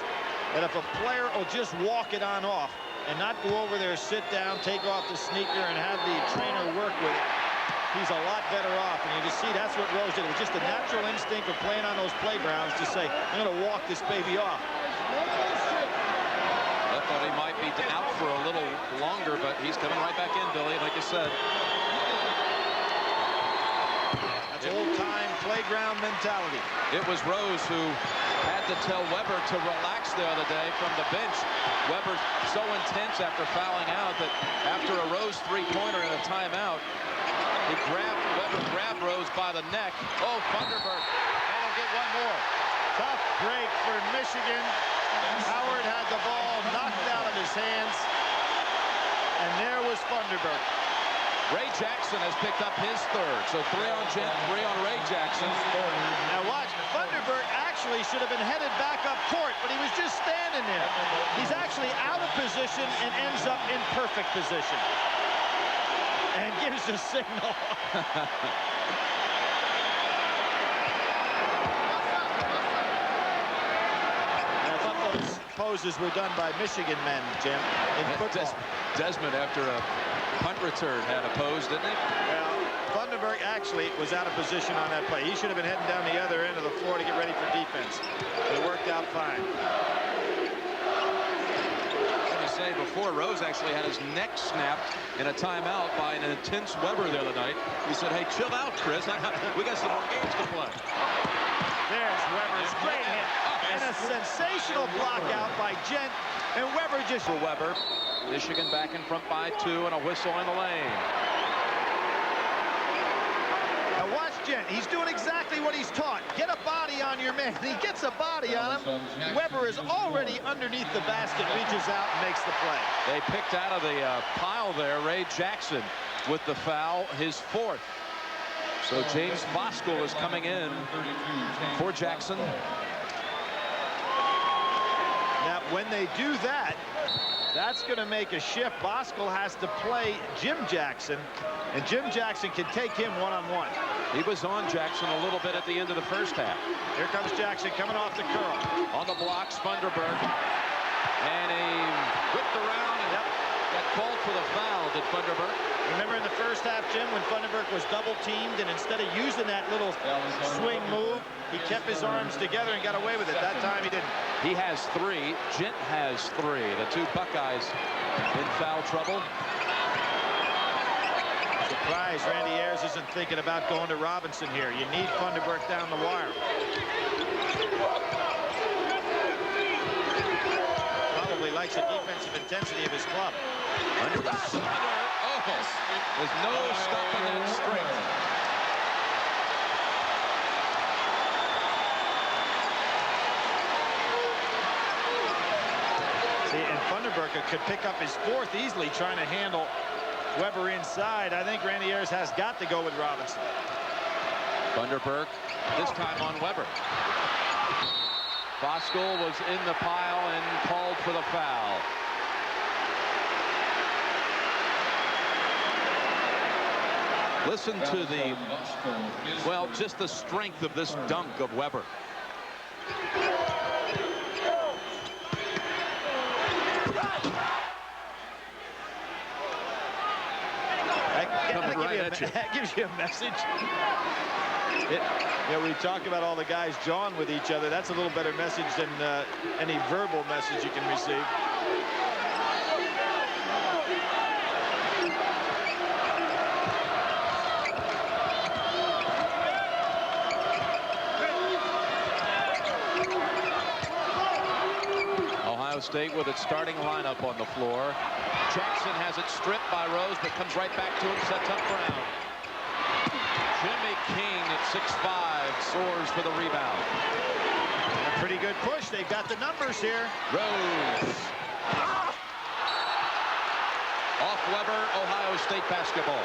that if a player will just walk it on off and not go over there, sit down, take off the sneaker, and have the trainer work with it, he's a lot better off. And you just see that's what Rose did. It was just a natural instinct of playing on those playgrounds to say, I'm going to walk this baby off. I thought he might be out for a little longer, but he's coming right back in, Billy, like you said. That's old-time playground mentality. It was Rose who had to tell Weber to relax the other day from the bench. Weber so intense after fouling out that after a Rose three-pointer and a timeout, Weber grabbed Rose by the neck. Oh, Funderburk. And he'll get one more. Tough break for Michigan. Howard had the ball knocked out of his hands. And there was Funderburk. Ray Jackson has picked up his third. So 3 on Gent, 3 on Ray Jackson. Now watch, Funderburk actually should have been headed back up court, but he was just standing there. He's actually out of position and ends up in perfect position. And gives a signal. I thought those poses were done by Michigan men, Jim, in football. Desmond, after a punt return, had a pose, didn't he? Well, Funderburk actually was out of position on that play. He should have been heading down the other end of the floor to get ready for defense. It worked out fine. Say before, Rose actually had his neck snapped in a timeout by an intense Weber the other night. He said, hey, chill out, Chris. We got some more games to play. There's Weber's great hit. And a sensational block out by Gent. And Weber just... For Weber, Michigan back in front by 2 and a whistle in the lane. Now watch Gent. He's doing exactly what he's taught. Get a body on your man. He gets a body on him. Weber is already underneath the basket, reaches out and makes the play. They picked out of the pile there Ray Jackson with the foul, his 4th. So James Bosco is coming in for Jackson. Now when they do that, that's going to make a shift. Bosco has to play Jim Jackson, and Jim Jackson can take him one-on-one. He was on Jackson a little bit at the end of the first half. Here comes Jackson coming off the curl. On the block, Funderburk. And he whipped around and got called for the foul, did Funderburk. Remember in the first half, Jim, when Funderburk was double-teamed, and instead of using that little swing move, he kept his arms together and got away with it. That time he didn't. He has 3. Gent has 3. The 2 Buckeyes in foul trouble. So Surprised Randy Ayers isn't thinking about going to Robinson here. You need Funderburk down the wire. Probably likes the defensive intensity of his club. Under the center. Oh, there's no stopping that strength. See, and Funderburk could pick up his fourth easily trying to handle Weber inside. I think Randy Ayers has got to go with Robinson. Funderburk, this time on Weber. Voskuhl was in the pile and called for the foul. Listen to the, well, just the strength of this dunk of Weber. That gives you a message. We talk about all the guys jawing with each other. That's a little better message than any verbal message you can receive. Ohio State with its starting lineup on the floor. Jackson has it stripped by Rose, but comes right back to him, sets up Brown. Jimmy King at 6'5", soars for the rebound. And a pretty good push. They've got the numbers here. Rose. Off Weber, Ohio State basketball.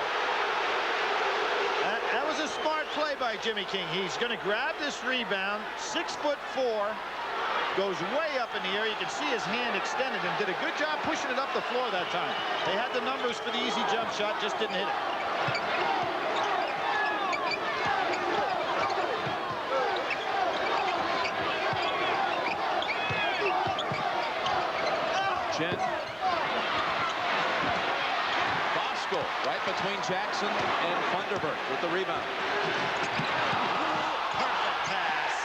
That was a smart play by Jimmy King. He's going to grab this rebound, 6'4", goes way up in the air. You can see his hand extended and did a good job pushing it up the floor that time. They had the numbers for the easy jump shot, just didn't hit it. Chen. Voskuhl right between Jackson and Funderburk with the rebound. Perfect pass.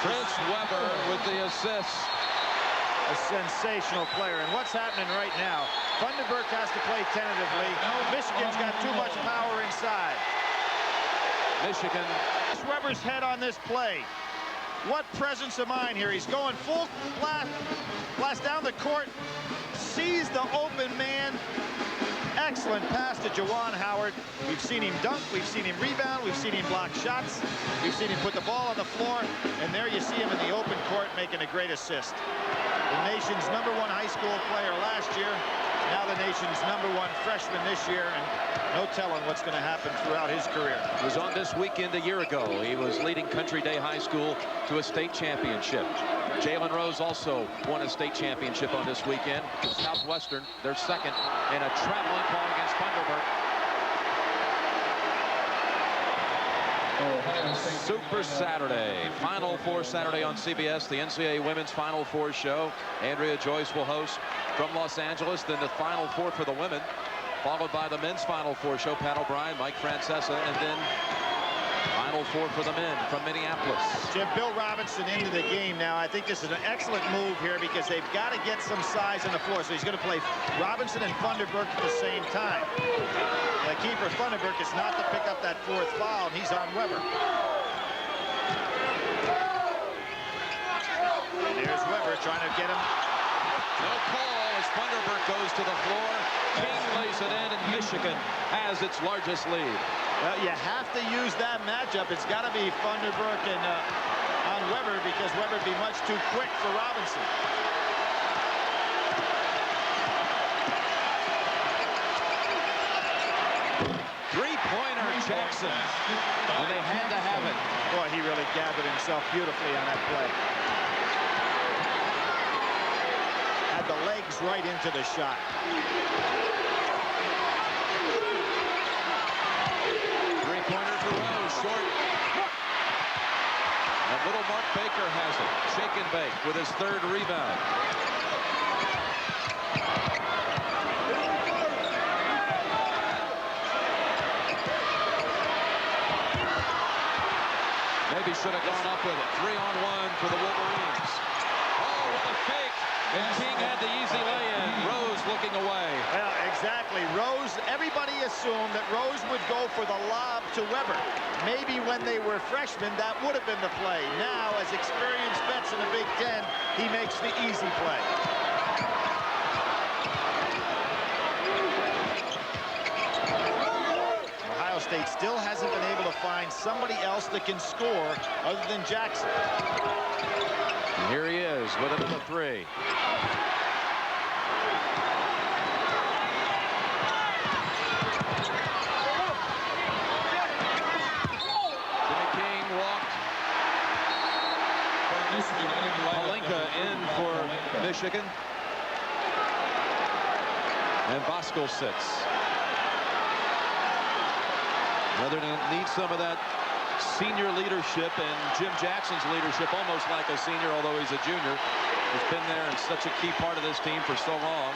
Chris Weber with the assist. A sensational player. And what's happening right now? Funderburk has to play tentatively. Michigan's got too much power inside. Michigan. Weber's head on this play. What presence of mind here. He's going full blast down the court. Sees the open man. Excellent pass to Juwan Howard. We've seen him dunk, we've seen him rebound, we've seen him block shots, we've seen him put the ball on the floor, and there you see him in the open court making a great assist. The nation's #1 high school player last year, now the nation's #1 freshman this year, and no telling what's going to happen throughout his career. He was on this weekend a year ago. He was leading Country Day High School to a state championship. Jalen Rose also won a state championship on this weekend. Southwestern, their second, and a traveling call against Funderburk. Super Saturday, Final Four Saturday on CBS, the NCAA Women's Final Four show. Andrea Joyce will host from Los Angeles, then the Final Four for the women, followed by the men's Final Four show, Pat O'Brien, Mike Francesa, and then Final Four for the men from Minneapolis. Jim, Bill Robinson into the game now. I think this is an excellent move here because they've got to get some size on the floor. So he's going to play Robinson and Funderburk at the same time. The key for Funderburk is not to pick up that fourth foul, and he's on Weber. And there's Weber trying to get him. No call as Funderburk goes to the floor. King lays it in, and Michigan has its largest lead. Well, you have to use that matchup. It's got to be Funderburk and on Weber because Weber would be much too quick for Robinson. Three-pointer Jackson, and they had to have it. Boy, he really gathered himself beautifully on that play. Had the legs right into the shot. Three-pointer for Rose, short. And little Mark Baker has it. Shake and bake with his third rebound. Maybe should have gone up with it. 3-on-1 for the Wolverines. Oh, what a fake. And King had the easy lay-in. Rose looking away. Well, exactly. Rose everybody assumed that Rose would go for the lob to Weber. Maybe when they were freshmen, that would have been the play. Now, as experienced vets in the Big Ten, he makes the easy play. Ohio State still hasn't been able to find somebody else that can score other than Jackson. And here he is with another three. Jimmy King walked. Palenka in for Michigan. And Voskuhl sits. Northern needs some of that senior leadership, and Jim Jackson's leadership, almost like a senior, although he's a junior, has been there and such a key part of this team for so long.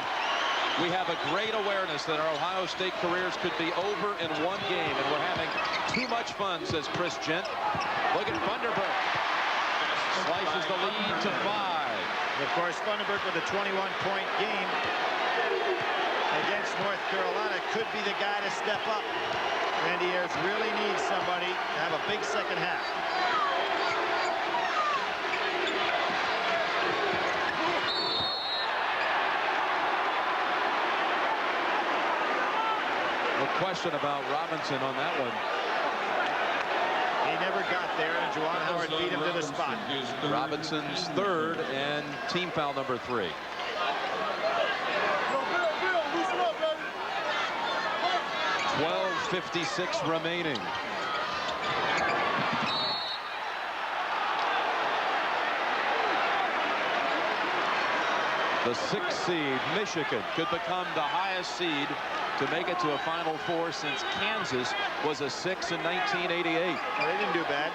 We have a great awareness that our Ohio State careers could be over in one game, and we're having too much fun, says Chris Gent. Look at Thunderberg. Slices the lead to 5. Of course, Thunderberg with a 21-point game against North Carolina could be the guy to step up. Randy Ayers really needs somebody to have a big second half. No question about Robinson on that one. He never got there, and Juwan Howard beat him to the spot. Robinson's third and team foul number 3. 12:56 remaining. The 6th seed, Michigan, could become the highest seed to make it to a Final Four since Kansas was a 6 in 1988. Well, they didn't do bad.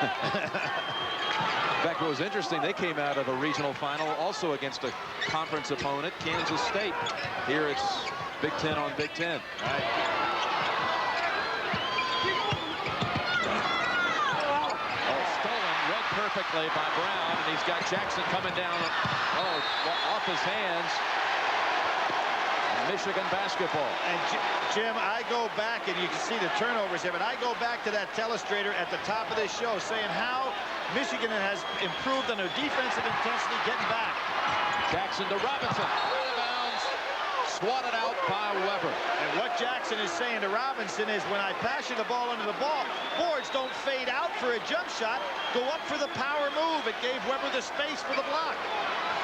In fact, what was interesting, they came out of a regional final also against a conference opponent, Kansas State. Here it's Big Ten on Big Ten. Right. Oh, stolen, read perfectly by Brown, and he's got Jackson coming down. Oh, off his hands. Michigan basketball. And Jim, I go back, and you can see the turnovers here, but I go back to that telestrator at the top of this show saying how Michigan has improved on their defensive intensity getting back. Jackson to Robinson. Out of bounds. Swatted out by Weber. And what Jackson is saying to Robinson is, when I pass you the ball under the boards, don't fade out for a jump shot. Go up for the power move. It gave Weber the space for the block.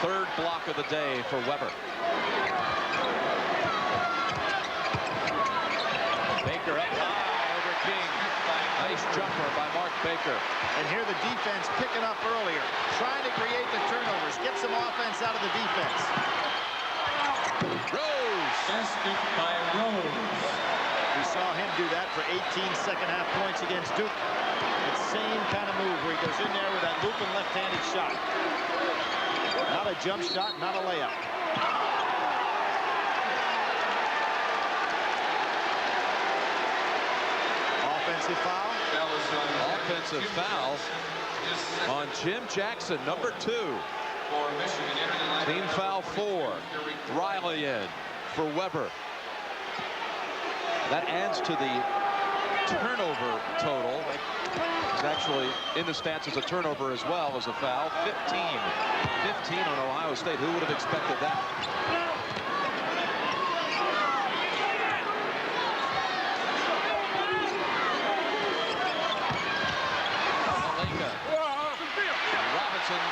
Third block of the day for Weber. Baker up high over King. Nice jumper by Mark Baker. And here the defense picking up earlier, trying to create the turnovers, get some offense out of the defense. Rose. Basket by Rose. We saw him do that for 18 second-half points against Duke. That same kind of move where he goes in there with that looping left-handed shot. Not a jump shot, not a layup. Offensive foul. Offensive foul on Jim Jackson, number 2. Team foul 4. Riley in for Weber. That adds to the turnover total. It's actually in the stats as a turnover as well as a foul. 15 on Ohio State. Who would have expected that? Robinson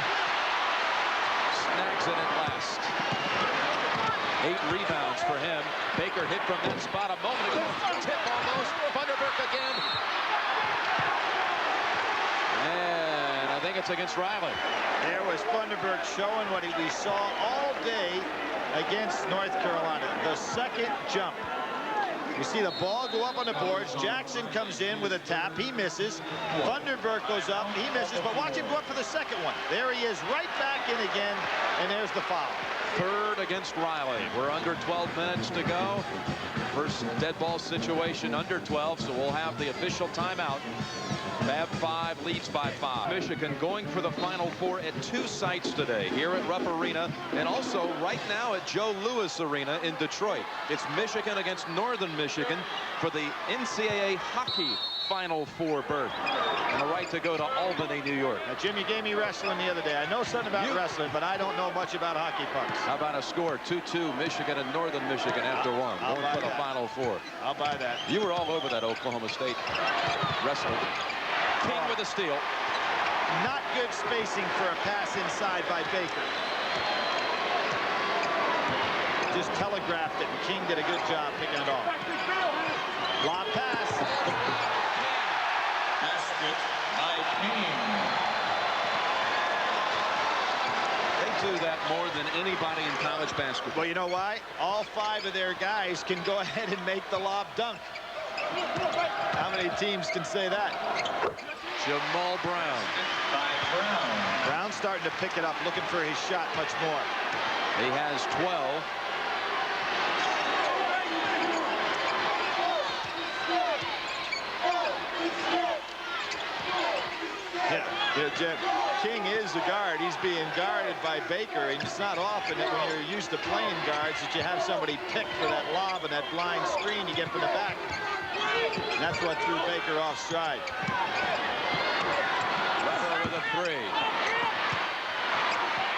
snags it at last. 8 rebounds for him. Baker hit from that spot a moment ago. Tip almost. Thunderberg again. And I think it's against Riley. There was Thunderberg showing what we saw all day against North Carolina. The second jump. You see the ball go up on the boards. Jackson comes in with a tap. He misses. Thunderberg goes up. He misses. But watch him go up for the second one. There he is, right back in again. And there's the foul. Third against Riley. We're under 12 minutes to go. First dead ball situation under 12, so we'll have the official timeout. Fab Five leads by 5. Michigan going for the Final Four at 2 sites today, here at Rupp Arena and also right now at Joe Louis Arena in Detroit. It's Michigan against Northern Michigan for the NCAA hockey Final Four berth and the right to go to Albany, New York. Now, Jim, you gave me wrestling the other day. I know something about wrestling, but I don't know much about hockey pucks. How about a score? 2-2, Michigan and Northern Michigan after 1. Going for the Final Four. I'll buy that. You were all over that Oklahoma State wrestling. King with a steal. Not good spacing for a pass inside by Baker. Just telegraphed it, and King did a good job picking it off. Lob pass. Basket by King. They do that more than anybody in college basketball. Well, you know why? All 5 of their guys can go ahead and make the lob dunk. How many teams can say that? Jamal Brown. By Brown. Brown's starting to pick it up, looking for his shot much more. He has 12. Yeah, Jim. King is a guard. He's being guarded by Baker, and it's not often that when you're used to playing guards that you have somebody pick for that lob and that blind screen you get from the back. And that's what threw Baker off stride. Weber with a 3.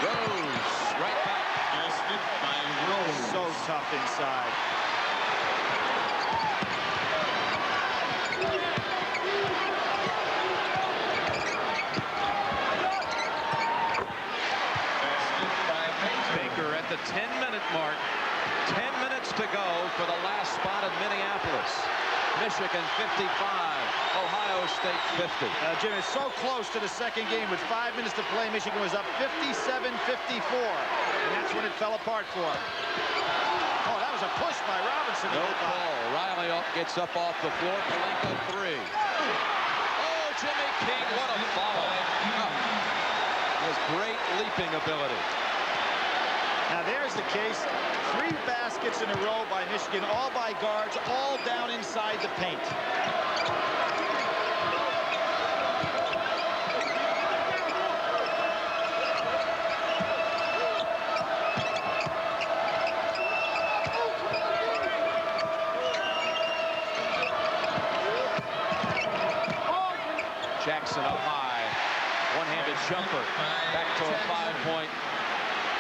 Rose right back. Basket by Rose. So tough inside. Baker at the 10-minute mark. 10 minutes to go for the last spot in Minneapolis. Michigan 55, Ohio State 50. Jim, it's so close to the second game. With 5 minutes to play, Michigan was up 57-54. And that's when it fell apart for them. Oh, that was a push by Robinson. No call. Riley gets up off the floor. Palenka 3. Oh, Jimmy King, what a follow. His great leaping ability. Now there's the case. 3 baskets in a row by Michigan, all by guards, all down inside the paint. Jackson up high. One-handed jumper. Back to a 5-point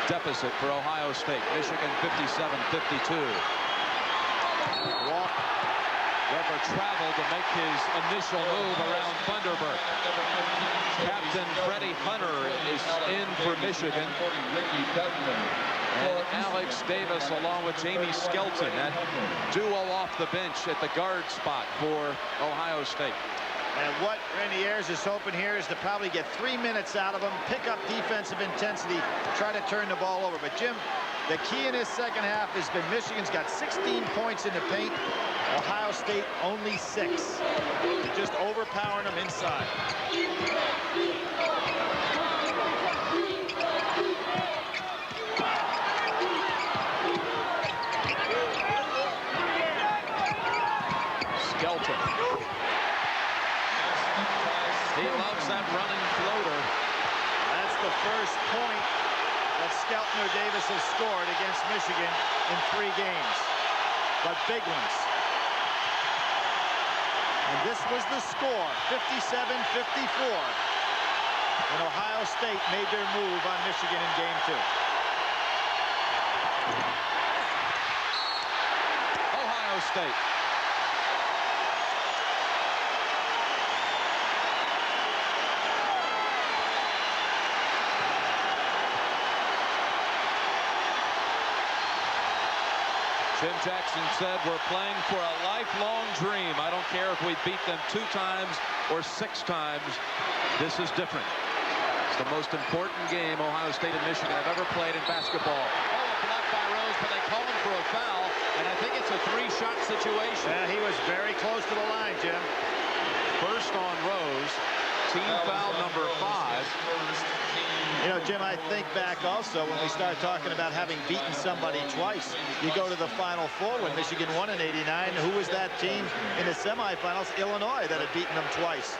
deficit for Ohio State. Michigan 57-52. Walk. Weber traveled to make his initial move around Thunderbird. Captain Freddie Hunter is in for Michigan. And Alex Davis along with Jamie Skelton. That duo off the bench at the guard spot for Ohio State. And what Randy Ayers is hoping here is to probably get 3 minutes out of him, pick up defensive intensity, try to turn the ball over. But Jim, the key in this second half has been Michigan's got 16 points in the paint. Ohio State only 6. They're just overpowering them inside. Skelton. He loves that running floater. That's the first point that Skelton or Davis has scored against Michigan in 3 games. But big ones. And this was the score, 57-54. When Ohio State made their move on Michigan in game 2. Ohio State. Jim Jackson said, we're playing for a lifelong dream. I don't care if we beat them 2 times or 6 times. This is different. It's the most important game Ohio State and Michigan have ever played in basketball. Oh, blocked by Rose, but they call him for a foul, and I think it's a 3-shot situation. Yeah, he was very close to the line, Jim. First on Rose, team foul number 5. You know, Jim, I think back also when we start talking about having beaten somebody twice. You go to the Final Four when Michigan won in '89. Who was that team in the semifinals? Illinois, that had beaten them twice.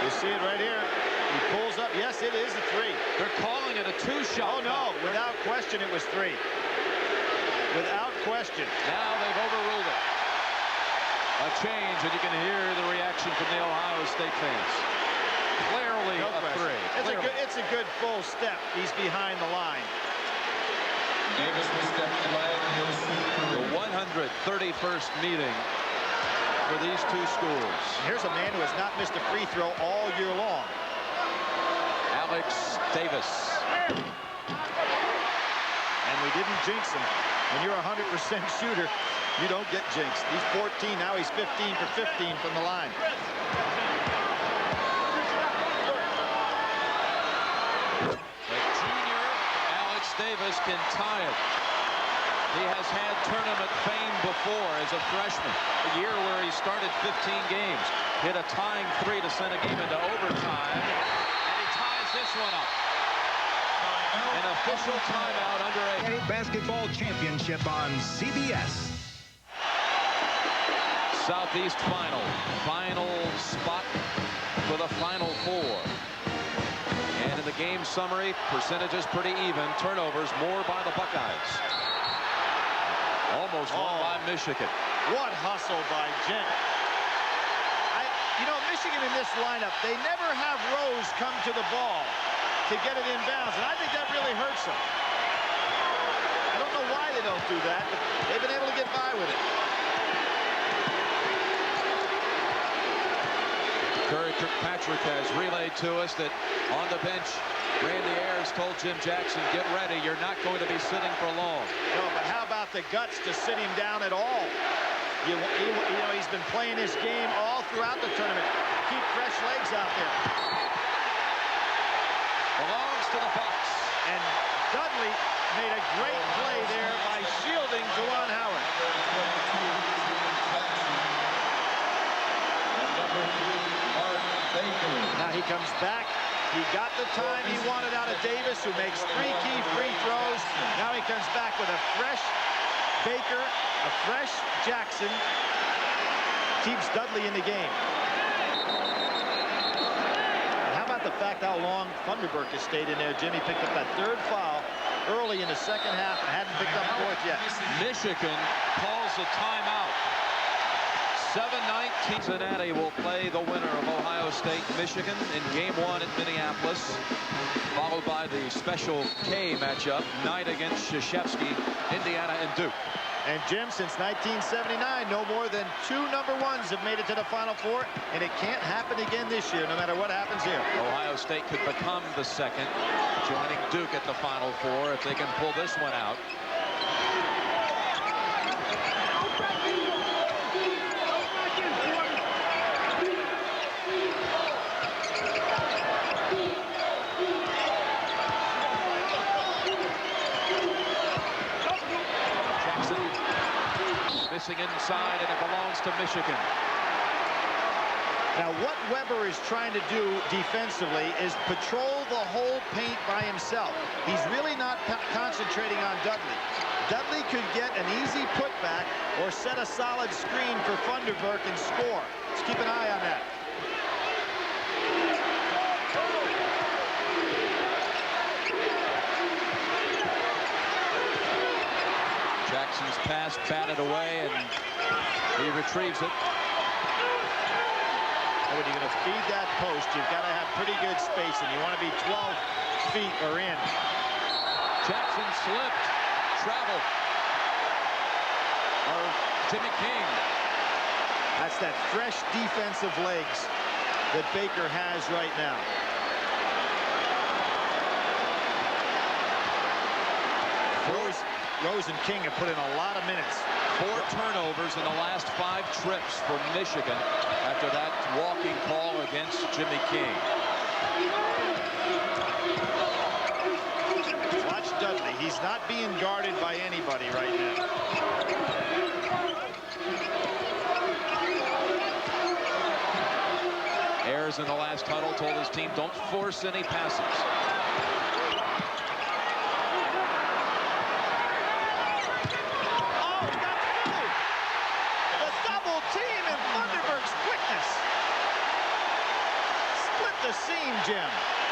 You see it right here. He pulls up. Yes, it is a 3. They're calling it a 2-shot. Oh, no. Without question, it was 3. Without question. Now they've overruled it. A change, and you can hear the reaction from the Ohio State fans. Clearly No a question. 3. It's a good full step. He's behind the line. Davis will step flag. He'll shoot The 131st meeting for these two schools. Here's a man who has not missed a free throw all year long. Alex Davis. And we didn't jinx him. When you're a 100% shooter, you don't get jinxed. He's 14. Now he's 15 for 15 from the line. The junior Alex Davis can tie it. He has had tournament fame before as a freshman. A year where he started 15 games. Hit a tying 3 to send a game into overtime. And he ties this one up. An official timeout under 8. Basketball championship on CBS. Southeast final. Final spot for the Final Four. And in the game summary, percentages pretty even. Turnovers more by the Buckeyes. Almost won by Michigan. What hustle by Gent. You know, Michigan in this lineup, they never have Rose come to the ball to get it inbounds, and I think that really hurts them. I don't know why they don't do that, but they've been able to get by with it. Curry Kirkpatrick has relayed to us that on the bench, Randy Ayers told Jim Jackson, get ready, you're not going to be sitting for long. No, but how about the guts to sit him down at all? You know, he's been playing this game all throughout the tournament. Keep fresh legs out there. Belongs to the Bucks. And Dudley made a great play there by shielding Juwan Howard. Now he comes back. He got the time he wanted out of Davis, who makes 3 key free throws. Now he comes back with a fresh Baker, a fresh Jackson. Keeps Dudley in the game. And how about the fact how long Thunderberg has stayed in there? Jimmy picked up that 3rd foul early in the second half and hadn't picked up 4th yet. Michigan calls a timeout. 7-19. Cincinnati will play the winner of Ohio State, Michigan in game 1 at Minneapolis, followed by the Special K matchup, Knight against Krzyzewski, Indiana and Duke. And Jim, since 1979, no more than 2 number 1s have made it to the Final Four, and it can't happen again this year, no matter what happens here. Ohio State could become the 2nd, joining Duke at the Final Four if they can pull this one out. Inside, and it belongs to Michigan. Now, what Weber is trying to do defensively is patrol the whole paint by himself. He's really not concentrating on Dudley. Dudley could get an easy putback or set a solid screen for Thunderberg and score. Let's keep an eye on that. Jackson's pass batted away, and he retrieves it. And when you're going to feed that post, you've got to have pretty good spacing. You want to be 12 feet or in. Jackson slipped, traveled. Or Jimmy King. That's that fresh defensive legs that Baker has right now. Rose and King have put in a lot of minutes. 4 turnovers in the last 5 trips for Michigan after that walking call against Jimmy King. Watch Dudley. He's not being guarded by anybody right now. Ayers in the last huddle told his team, don't force any passes. Jim.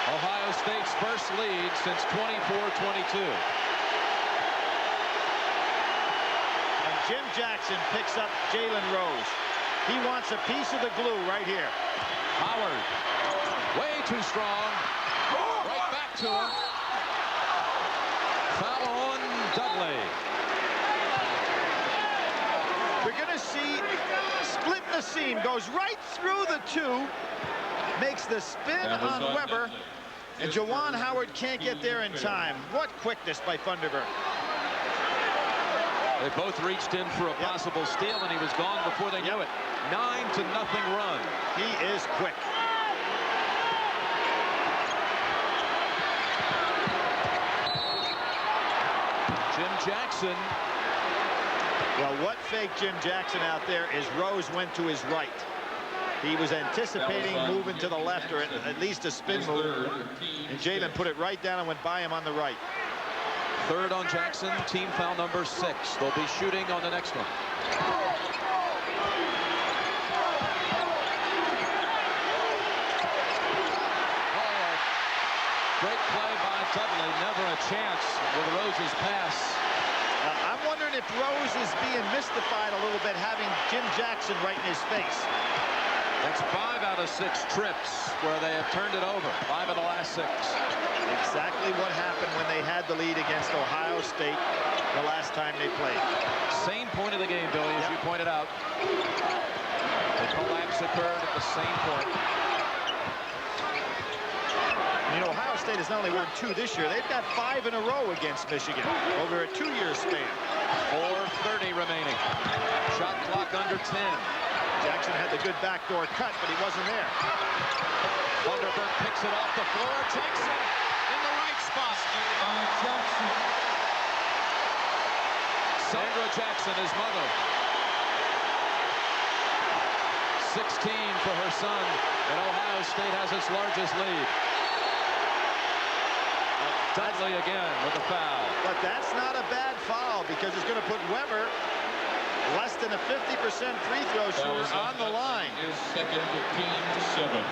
Ohio State's first lead since 24-22. And Jim Jackson picks up Jalen Rose. He wants a piece of the glue right here. Howard, way too strong. Right back to him. Foul on Dudley. We're going to see split in the seam. Goes right through the two. Makes the spin on Weber. And Juwan Howard can't get there in time. What quickness by Thunderbird. They both reached in for a possible steal, and he was gone before they knew it. 9-0 run. He is quick. Jim Jackson. Well, what faked Jim Jackson out there is Rose went to his right. He was anticipating moving to the left, or at least a spin move. And Jalen put it right down and went by him on the right. Third on Jackson, team foul number 6. They'll be shooting on the next one. Oh, great play by Dudley. Never a chance with Rose's pass. I'm wondering if Rose is being mystified a little bit, having Jim Jackson right in his face. That's 5 out of 6 trips where they have turned it over. 5 of the last 6. Exactly what happened when they had the lead against Ohio State the last time they played. Same point of the game, Billy, as you pointed out. The collapse occurred at the same point. You know, Ohio State has not only won 2 this year, they've got 5 in a row against Michigan over a 2-year span. 4:30 remaining. Shot clock under 10. Jackson had the good backdoor cut, but he wasn't there. Thunderbird picks it off the floor, takes it in the right spot. Sandra Jackson, his mother. 16 for her son, and Ohio State has its largest lead. Dudley again with a foul. But that's not a bad foul, because it's going to put Weber less than a 50% free throw shooter on the line. Is second to team 7.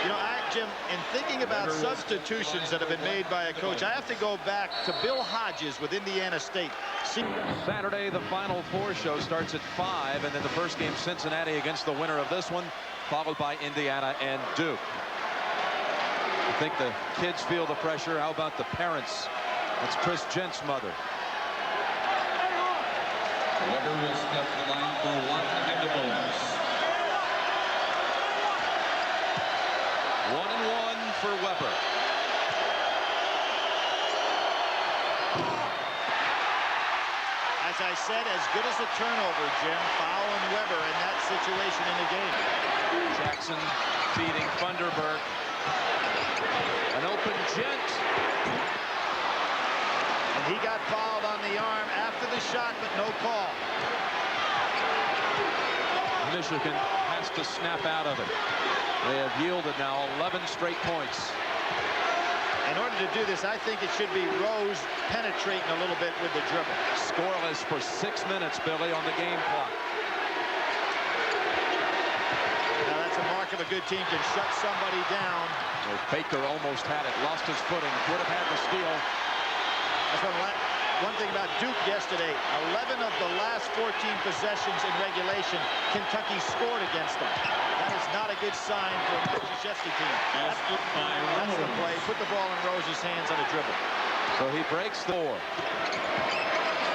You know, Jim, in thinking about substitutions that have been made by a coach, I have to go back to Bill Hodges with Indiana State. Saturday, the Final Four show starts at 5, and then the first game, Cincinnati against the winner of this one, followed by Indiana and Duke. I think the kids feel the pressure. How about the parents? That's Chris Gent's mother. Weber will step the line for 1 and a bonus. 1 and 1 for Weber. As I said, as good as a turnover, Jim, fouling Weber in that situation in the game. Jackson feeding Thunderbird. An open Gent. And he got fouled on the arm after the shot, but no call. Michigan has to snap out of it. They have yielded now 11 straight points. In order to do this, I think it should be Rose penetrating a little bit with the dribble. Scoreless for 6 minutes, Billy, on the game clock. Now that's a mark of a good team, can shut somebody down. So Baker almost had it, lost his footing, would have had the steal. That's one thing about Duke yesterday. 11 of the last 14 possessions in regulation, Kentucky scored against them. That is not a good sign for a Krzyzewski team. That's the play. Put the ball in Rose's hands on a dribble. So he breaks the 4.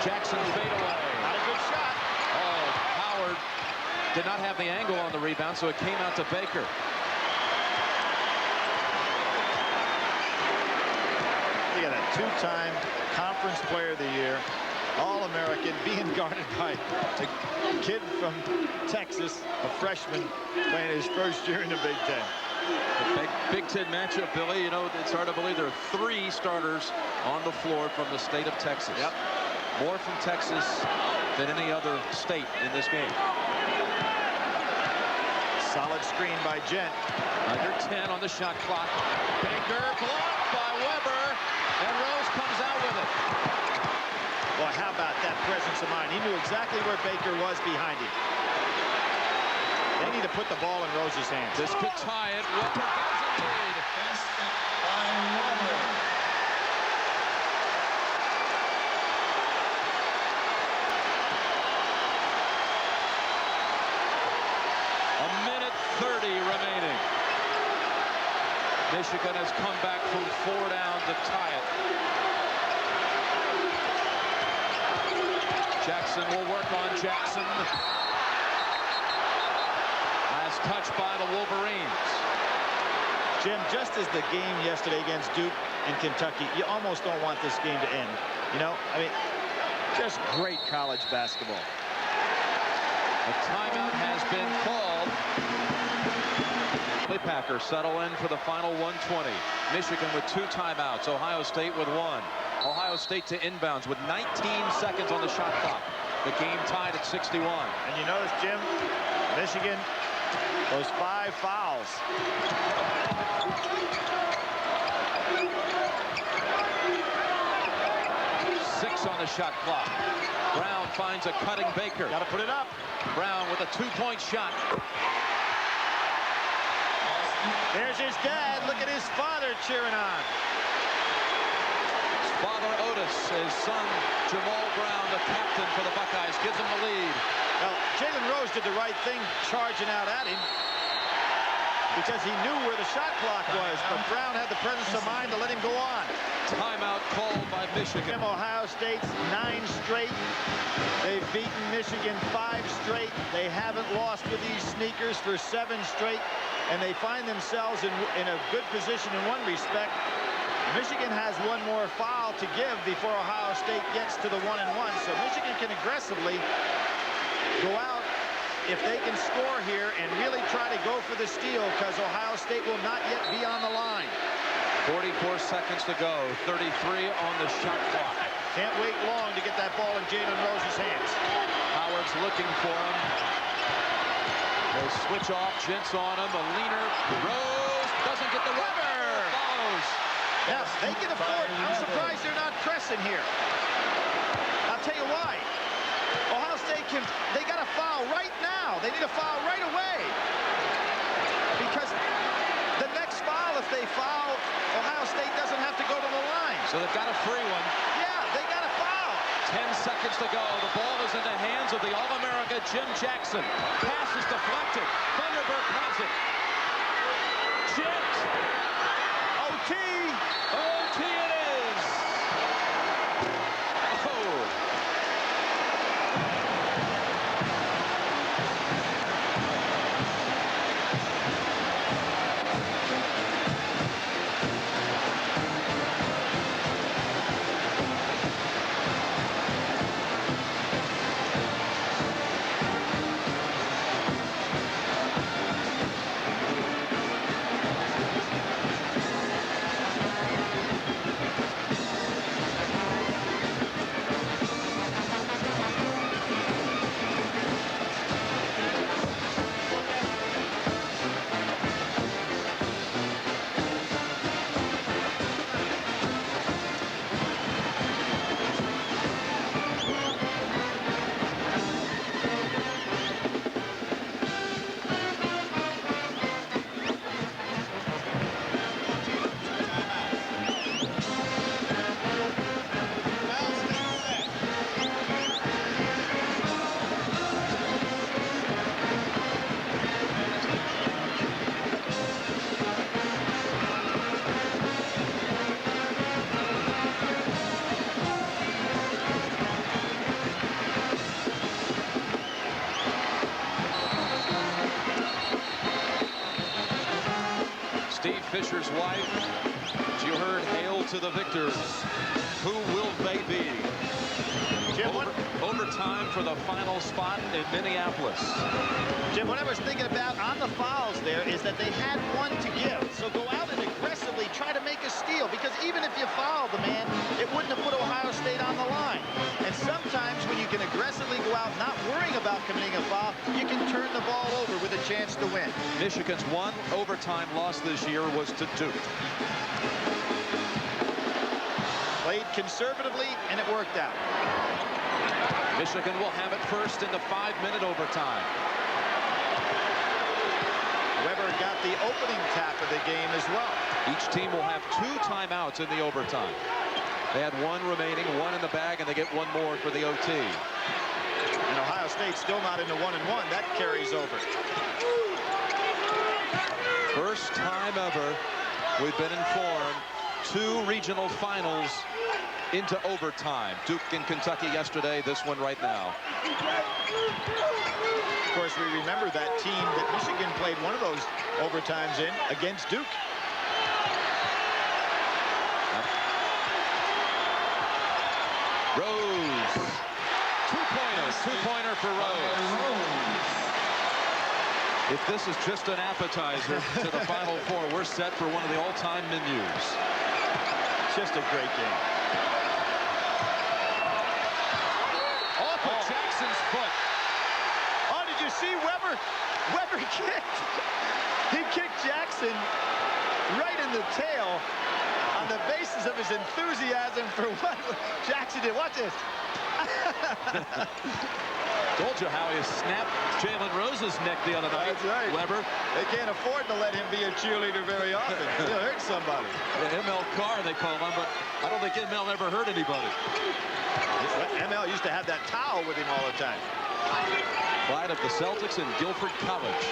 Jackson fadeaway. Not a good shot. Oh, Howard did not have the angle on the rebound, so it came out to Baker. Look at that, 2-time Conference Player of the Year, All-American, being guarded by a kid from Texas, a freshman, playing his first year in the Big Ten. The Big Ten matchup, Billy, you know, it's hard to believe there are 3 starters on the floor from the state of Texas. Yep. More from Texas than any other state in this game. Solid screen by Gent. Under 10 on the shot clock. Baker blocked by Weber, and Rose comes out with it. Boy, how about that presence of mind? He knew exactly where Baker was behind him. They need to put the ball in Rose's hands. This could tie it. Wilker does indeed. Basket by Weber. A minute 30 remaining. Michigan has come back from 4 down to tie it. Jackson will work on Jackson. Last touch by the Wolverines. Jim, just as the game yesterday against Duke and Kentucky, you almost don't want this game to end. You know, I mean, just great college basketball. A timeout has been called. The Packers settle in for the final 120. Michigan with 2 timeouts. Ohio State with 1. Ohio State to inbounds with 19 seconds on the shot clock. The game tied at 61. And you notice, Jim, Michigan, those 5 fouls. Six on the shot clock. Brown finds a cutting Baker. Got to put it up. Brown with a 2-point shot. There's his dad. Look at his father cheering on. His father Otis, his son Jamal Brown, the captain for the Buckeyes, gives him the lead. Well, Jalen Rose did the right thing charging out at him because he knew where the shot clock was, but Brown had the presence of mind to let him go on. Timeout called by Michigan. Ohio State's 9 straight. They've beaten Michigan 5 straight. They haven't lost with these sneakers for 7 straight, and they find themselves in a good position in one respect. Michigan has one more foul to give before Ohio State gets to the 1-and-1, so Michigan can aggressively go out if they can score here and really try to go for the steal, because Ohio State will not yet be on the line. 44 seconds to go. 33 on the shot clock. Can't wait long to get that ball in Jalen Rose's hands. Howard's looking for him. They switch off. Gents on him. A leaner. Rose doesn't get the rubber. Follows. Yeah, they can afford. I'm surprised they're not pressing here. I'll tell you why. Ohio State they got a foul right now. They need a foul right away. Because the next foul, if they foul, Ohio State doesn't have to go to the line. So they've got a free one. Yeah, they got a foul. 10 seconds to go. The ball is in the hands of the All-America Jim Jackson. Pass is deflected. Thunderbird has it. Jet. OT. OT it is. Oh. Fisher's wife, as you heard, hail to the victors. Who will they be? Jim, overtime for the final spot in Minneapolis. Jim, what I was thinking about on the fouls there is that they had one to give. So go out and aggressively try to make a steal, because even if you foul the man, it wouldn't have put Ohio State on the line. And sometimes when you can aggressively go out not worrying about committing a foul, you can turn the ball over with a chance to win. Michigan's one overtime loss this year was to Duke. Played conservatively, and it worked out. Michigan will have it first in the 5-minute overtime. Weber got the opening tap of the game as well. Each team will have 2 timeouts in the overtime. They had 1 remaining, 1 in the bag, and they get 1 more for the OT. And Ohio State still not in the 1-and-1. That carries over. First time ever we've been informed 2 regional finals into overtime. Duke in Kentucky yesterday, this one right now. Of course, we remember that team that Michigan played one of those overtimes in against Duke. Rose. 2-pointer. 2-pointer for Rose. If this is just an appetizer to the Final Four, we're set for one of the all-time menus. Just a great game. Off of Jackson's foot. Oh, did you see Weber? Weber kicked. He kicked Jackson right in the tail on the basis of his enthusiasm for what Jackson did. Watch this. Told you how he snapped Jalen Rose's neck the other night. That's right. Weber. They can't afford to let him be a cheerleader very often. He'll hurt somebody. Yeah, ML Carr, they call him, but I don't think ML ever hurt anybody. ML used to have that towel with him all the time. Pride of the Celtics in Guilford College.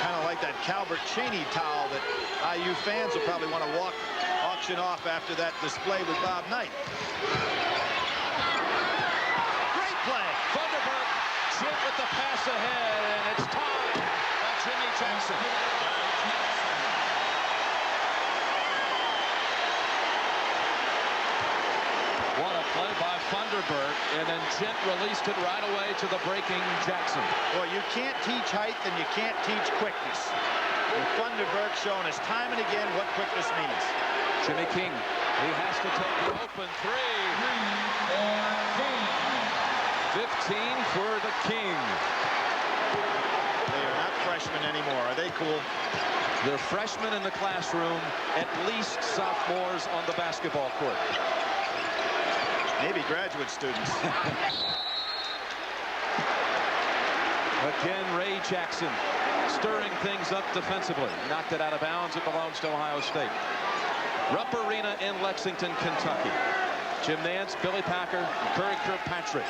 Kind of like that Calvert Cheney towel that IU fans will probably want to auction off after that display with Bob Knight. Great play. Thunderbird, Jim with the pass ahead, and it's time by Jimmy Jackson. What a play by Thunderbird, and then Jent released it right away to the breaking Jackson. Well, you can't teach height and you can't teach quickness. And Thunderbird showing us time and again what quickness means. Jimmy King, he has to take the open 3. 15 for the King. They are not freshmen anymore. Are they cool? They're freshmen in the classroom, at least sophomores on the basketball court. Maybe graduate students. Again, Ray Jackson stirring things up defensively. Knocked it out of bounds. It belongs to Ohio State. Rupp Arena in Lexington, Kentucky. Jim Nance, Billy Packer, Curry Kirkpatrick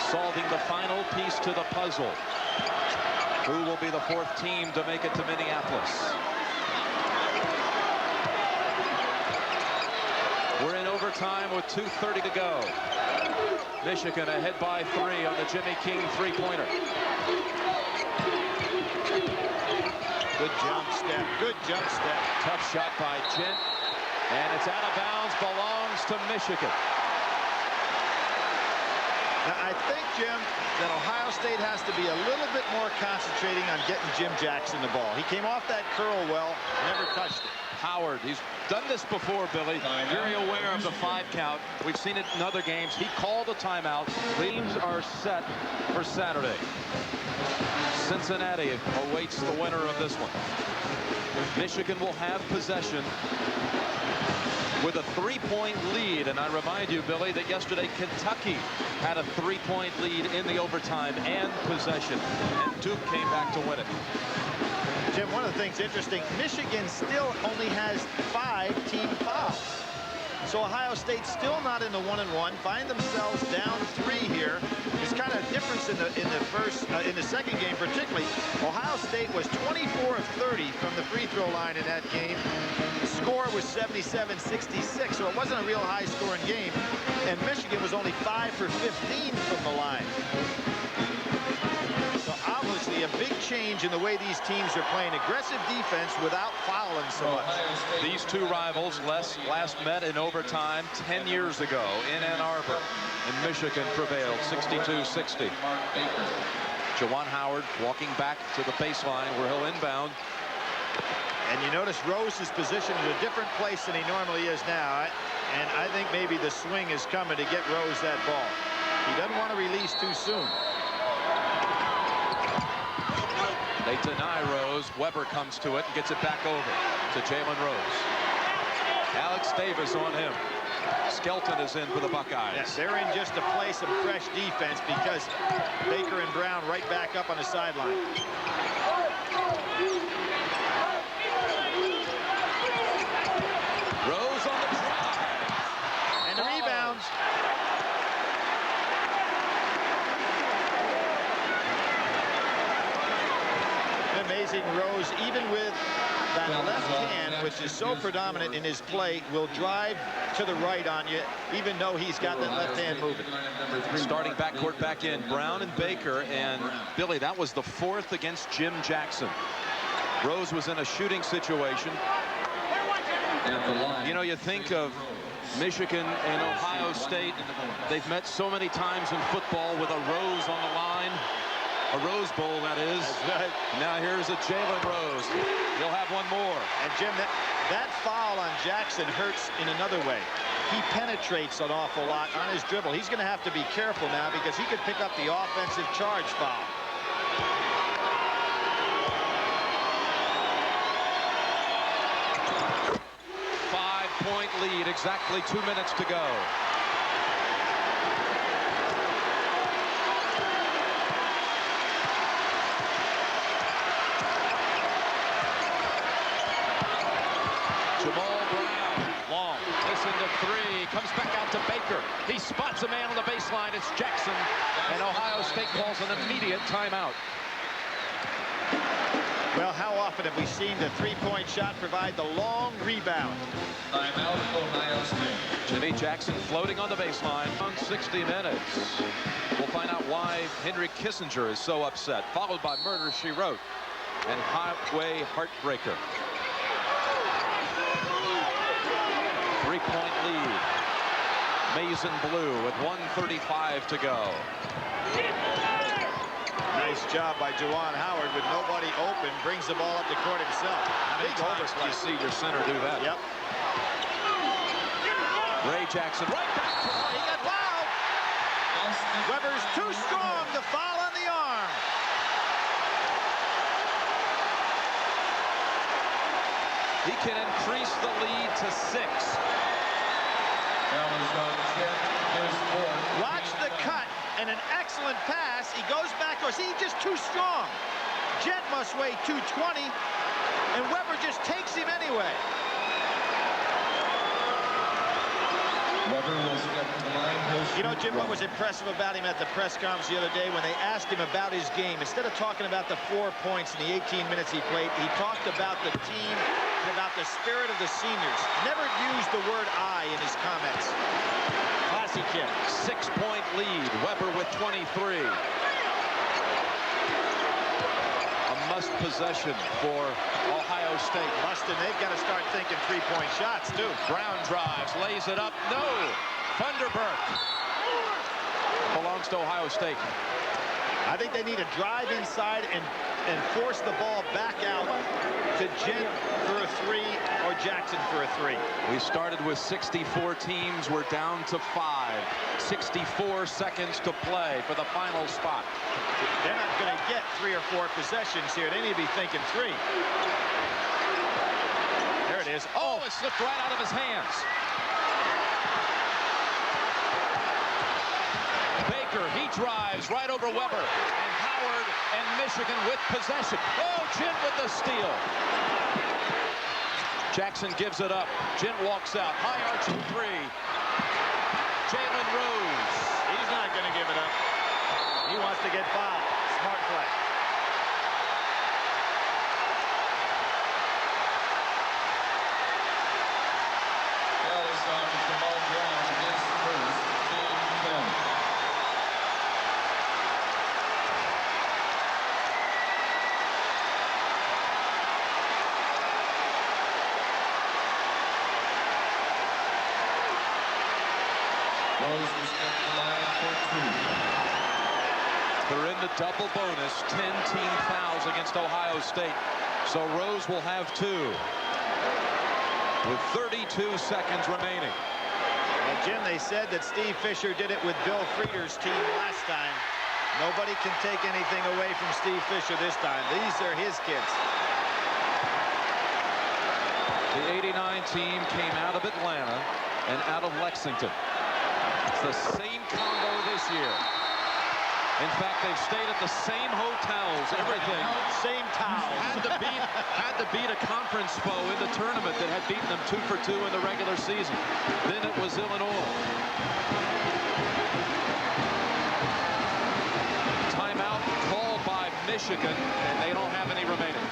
solving the final piece to the puzzle. Who will be the 4th team to make it to Minneapolis? We're in overtime with 2:30 to go. Michigan ahead by 3 on the Jimmy King 3-pointer. Good jump step. Good jump step. Tough shot by Jent. And it's out of bounds. Belongs to Michigan. Now, I think, Jim, that Ohio State has to be a little bit more concentrating on getting Jim Jackson the ball. He came off that curl well, never touched it. Howard, he's done this before, Billy. Very aware of the 5 count. We've seen it in other games. He called a timeout. Teams are set for Saturday. Cincinnati awaits the winner of this one. Michigan will have possession with a 3-point lead, and I remind you, Billy, that yesterday Kentucky had a 3-point lead in the overtime and possession, and Duke came back to win it. Jim, one of the things interesting, Michigan still only has 5 team fouls. So Ohio State still not in the 1-and-1, find themselves down 3 here. It's kind of a difference in the second game particularly. Ohio State was 24 of 30 from the free throw line in that game. The score was 77-66, so it wasn't a real high scoring game. And Michigan was only 5 for 15 from the line. So obviously a big change in the way these teams are playing aggressive defense without fouling so much. These 2 rivals last met in overtime 10 years ago in Ann Arbor, and Michigan prevailed 62-60. Juwan Howard walking back to the baseline where he'll inbound. And you notice Rose's position is a different place than he normally is now. And I think maybe the swing is coming to get Rose that ball. He doesn't want to release too soon. They deny Rose. Weber comes to it and gets it back over to Jalen Rose. Alex Davis on him. Skelton is in for the Buckeyes. Yes, they're in just to play some fresh defense because Baker and Brown right back up on the sideline. Rose on the drive. And the rebounds. Amazing. Rose, even with that left hand, which is so predominant in his play, will drive to the right on you, even though he's got that left hand moving. Starting backcourt back in, Brown and Baker, and Billy, that was the 4th against Jim Jackson. Rose was in a shooting situation. You know, you think of Michigan and Ohio State. They've met so many times in football with a Rose on the line. A Rose Bowl, that is. Right. Now here's a Jalen Rose. He'll have one more. And Jim, that foul on Jackson hurts in another way. He penetrates an awful lot on his dribble. He's going to have to be careful now because he could pick up the offensive charge foul. Five-point lead, exactly 2 minutes to go. Comes back out to Baker. He spots a man on the baseline. It's Jackson. And Ohio State calls an immediate timeout. Well, how often have we seen the three-point shot provide the long rebound? Timeout, Ohio State. Jimmy Jackson floating on the baseline. On 60 minutes. We'll find out why Henry Kissinger is so upset. Followed by Murder, She Wrote. And Highway Heartbreaker. 3-point lead. Maize and blue with 1:35 to go. Nice job by Juwan Howard with nobody open. Brings the ball up the court himself. Big times do you see your center do that? Yep. Ray Jackson right back to him. He got fouled. Weber's too strong to foul on the arm. He can increase the lead to 6. Watch the cut and an excellent pass. He goes back. Or see, he's just too strong. Jet must weigh 220, and Weber just takes him anyway. Weber will step to the line. You know, Jim, what was impressive about him at the press conference the other day when they asked him about his game? Instead of talking about the 4 points in the 18 minutes he played, he talked about the team and about the spirit of the seniors. Never used the word I in his comments. Classy kid. 6-point lead. Weber with 23. A must possession for Ohio State. Luston, they've got to start thinking three-point shots, too. Brown drives, lays it up. No. Thunderberg belongs to Ohio State. I think they need to drive inside and force the ball back out to Gent for a 3 or Jackson for a 3. We started with 64 teams. We're down to 5. 64 seconds to play for the final spot. They're not going to get 3 or 4 possessions here. They need to be thinking 3. There it is. Oh, it slipped right out of his hands. Baker, he drives right over Weber. And Howard and Michigan with possession. Oh, Gent with the steal. Jackson gives it up. Gent walks out. High arching 3. Jalen Rose. He's not going to give it up. He wants to get fouled. Smart play. Foul is on Jamal Brown against the first. Team 10. Rose will step to the line for 2. They're in the double bonus. 10 team fouls against Ohio State. So Rose will have 2. With 32 seconds remaining. Well, Jim, they said that Steve Fisher did it with Bill Frieder's team last time. Nobody can take anything away from Steve Fisher this time. These are his kids. The '89 team came out of Atlanta and out of Lexington. It's the same combo this year. In fact, they've stayed at the same hotels, everything. Same towels. Had to beat a conference foe in the tournament that had beaten them 2 for 2 in the regular season. Then it was Illinois. Timeout called by Michigan, and they don't have any remaining.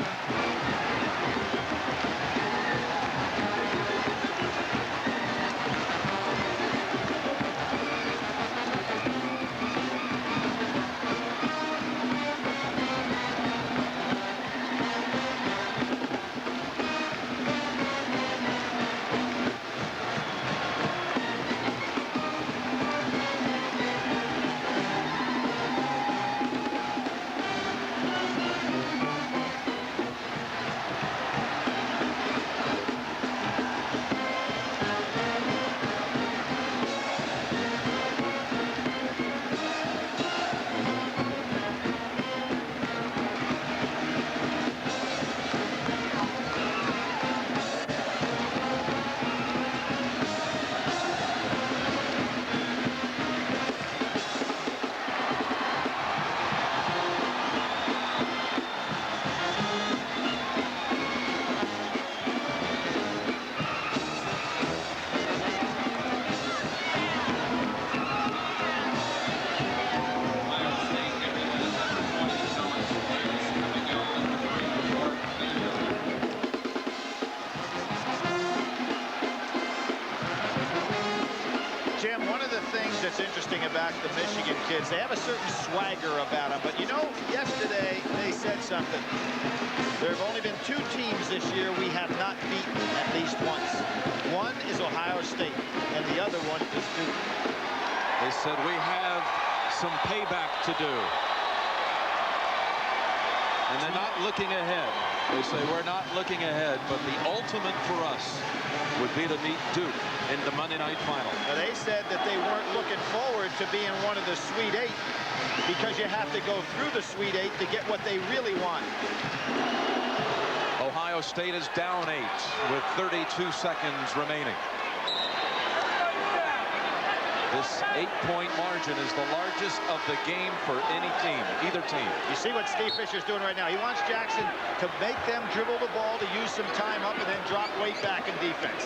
Jim, one of the things that's interesting about the Michigan kids, they have a certain swagger about them. But, you know, yesterday they said something. There have only been 2 teams this year we have not beaten at least once. One is Ohio State, and the other one is Duke. They said we have some payback to do. And they're not looking ahead. They say we're not looking ahead, but the ultimate for us would be to meet Duke in the Monday night final. Now, they said that they weren't looking forward to being one of the Sweet 8 because you have to go through the Sweet 8 to get what they really want. Ohio State is down 8 with 32 seconds remaining. This 8-point margin is the largest of the game for any team, either team. You see what Steve Fisher's doing right now. He wants Jackson to make them dribble the ball, to use some time up, and then drop weight back in defense.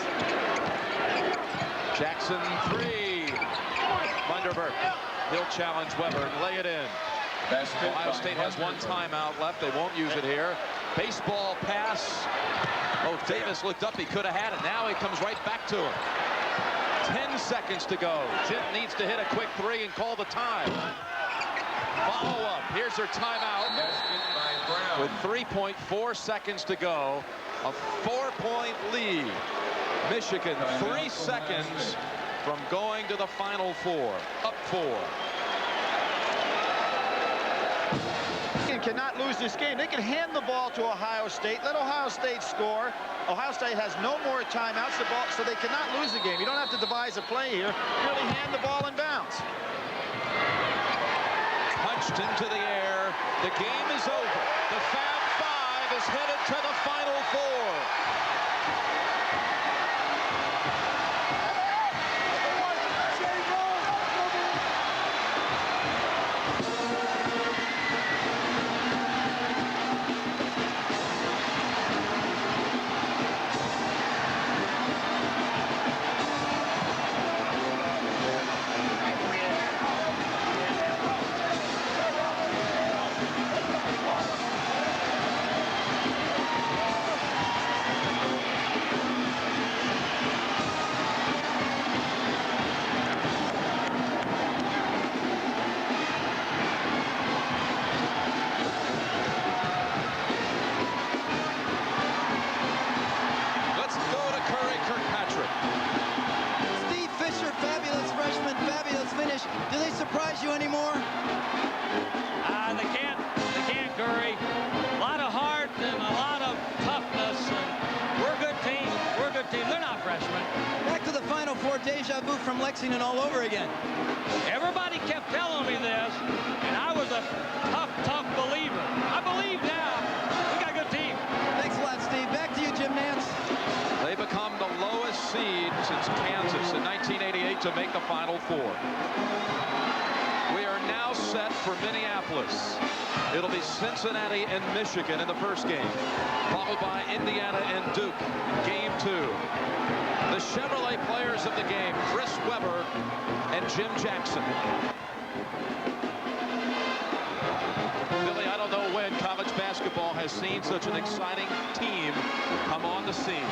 Jackson 3. Vanderberg. He'll challenge Weber and lay it in. Ohio State has 1 timeout left. They won't use it here. Baseball pass. Oh, Davis looked up. He could have had it. Now he comes right back to him. 10 seconds to go. Jim needs to hit a quick 3 and call the time. Follow up. Here's their timeout. With 3.4 seconds to go. A 4-point lead. Michigan 3 seconds from going to the Final Four. Up 4. Michigan cannot lose this game. They can hand the ball to Ohio State. Let Ohio State score. Ohio State has no more timeouts, so they cannot lose the game. You don't have to devise a play here. Really hand the ball in bounds. Punched into the air. The game is over. The Fab Five is headed to the Final Four. Do they surprise you anymore? They can't, Curry. A lot of heart and a lot of toughness. And we're a good team. We're a good team. They're not freshmen. Back to the Final Four, deja vu from Lexington all over again. Everybody kept telling me this, and I was a tough believer. I believe now. We got a good team. Thanks a lot, Steve. Back to you, Jim Nance. They to make the Final Four. We are now set for Minneapolis. It'll be Cincinnati and Michigan in the first game, followed by Indiana and Duke in game 2. The Chevrolet players of the game, Chris Webber and Jim Jackson. Billy, I don't know when college basketball has seen such an exciting team come on the scene.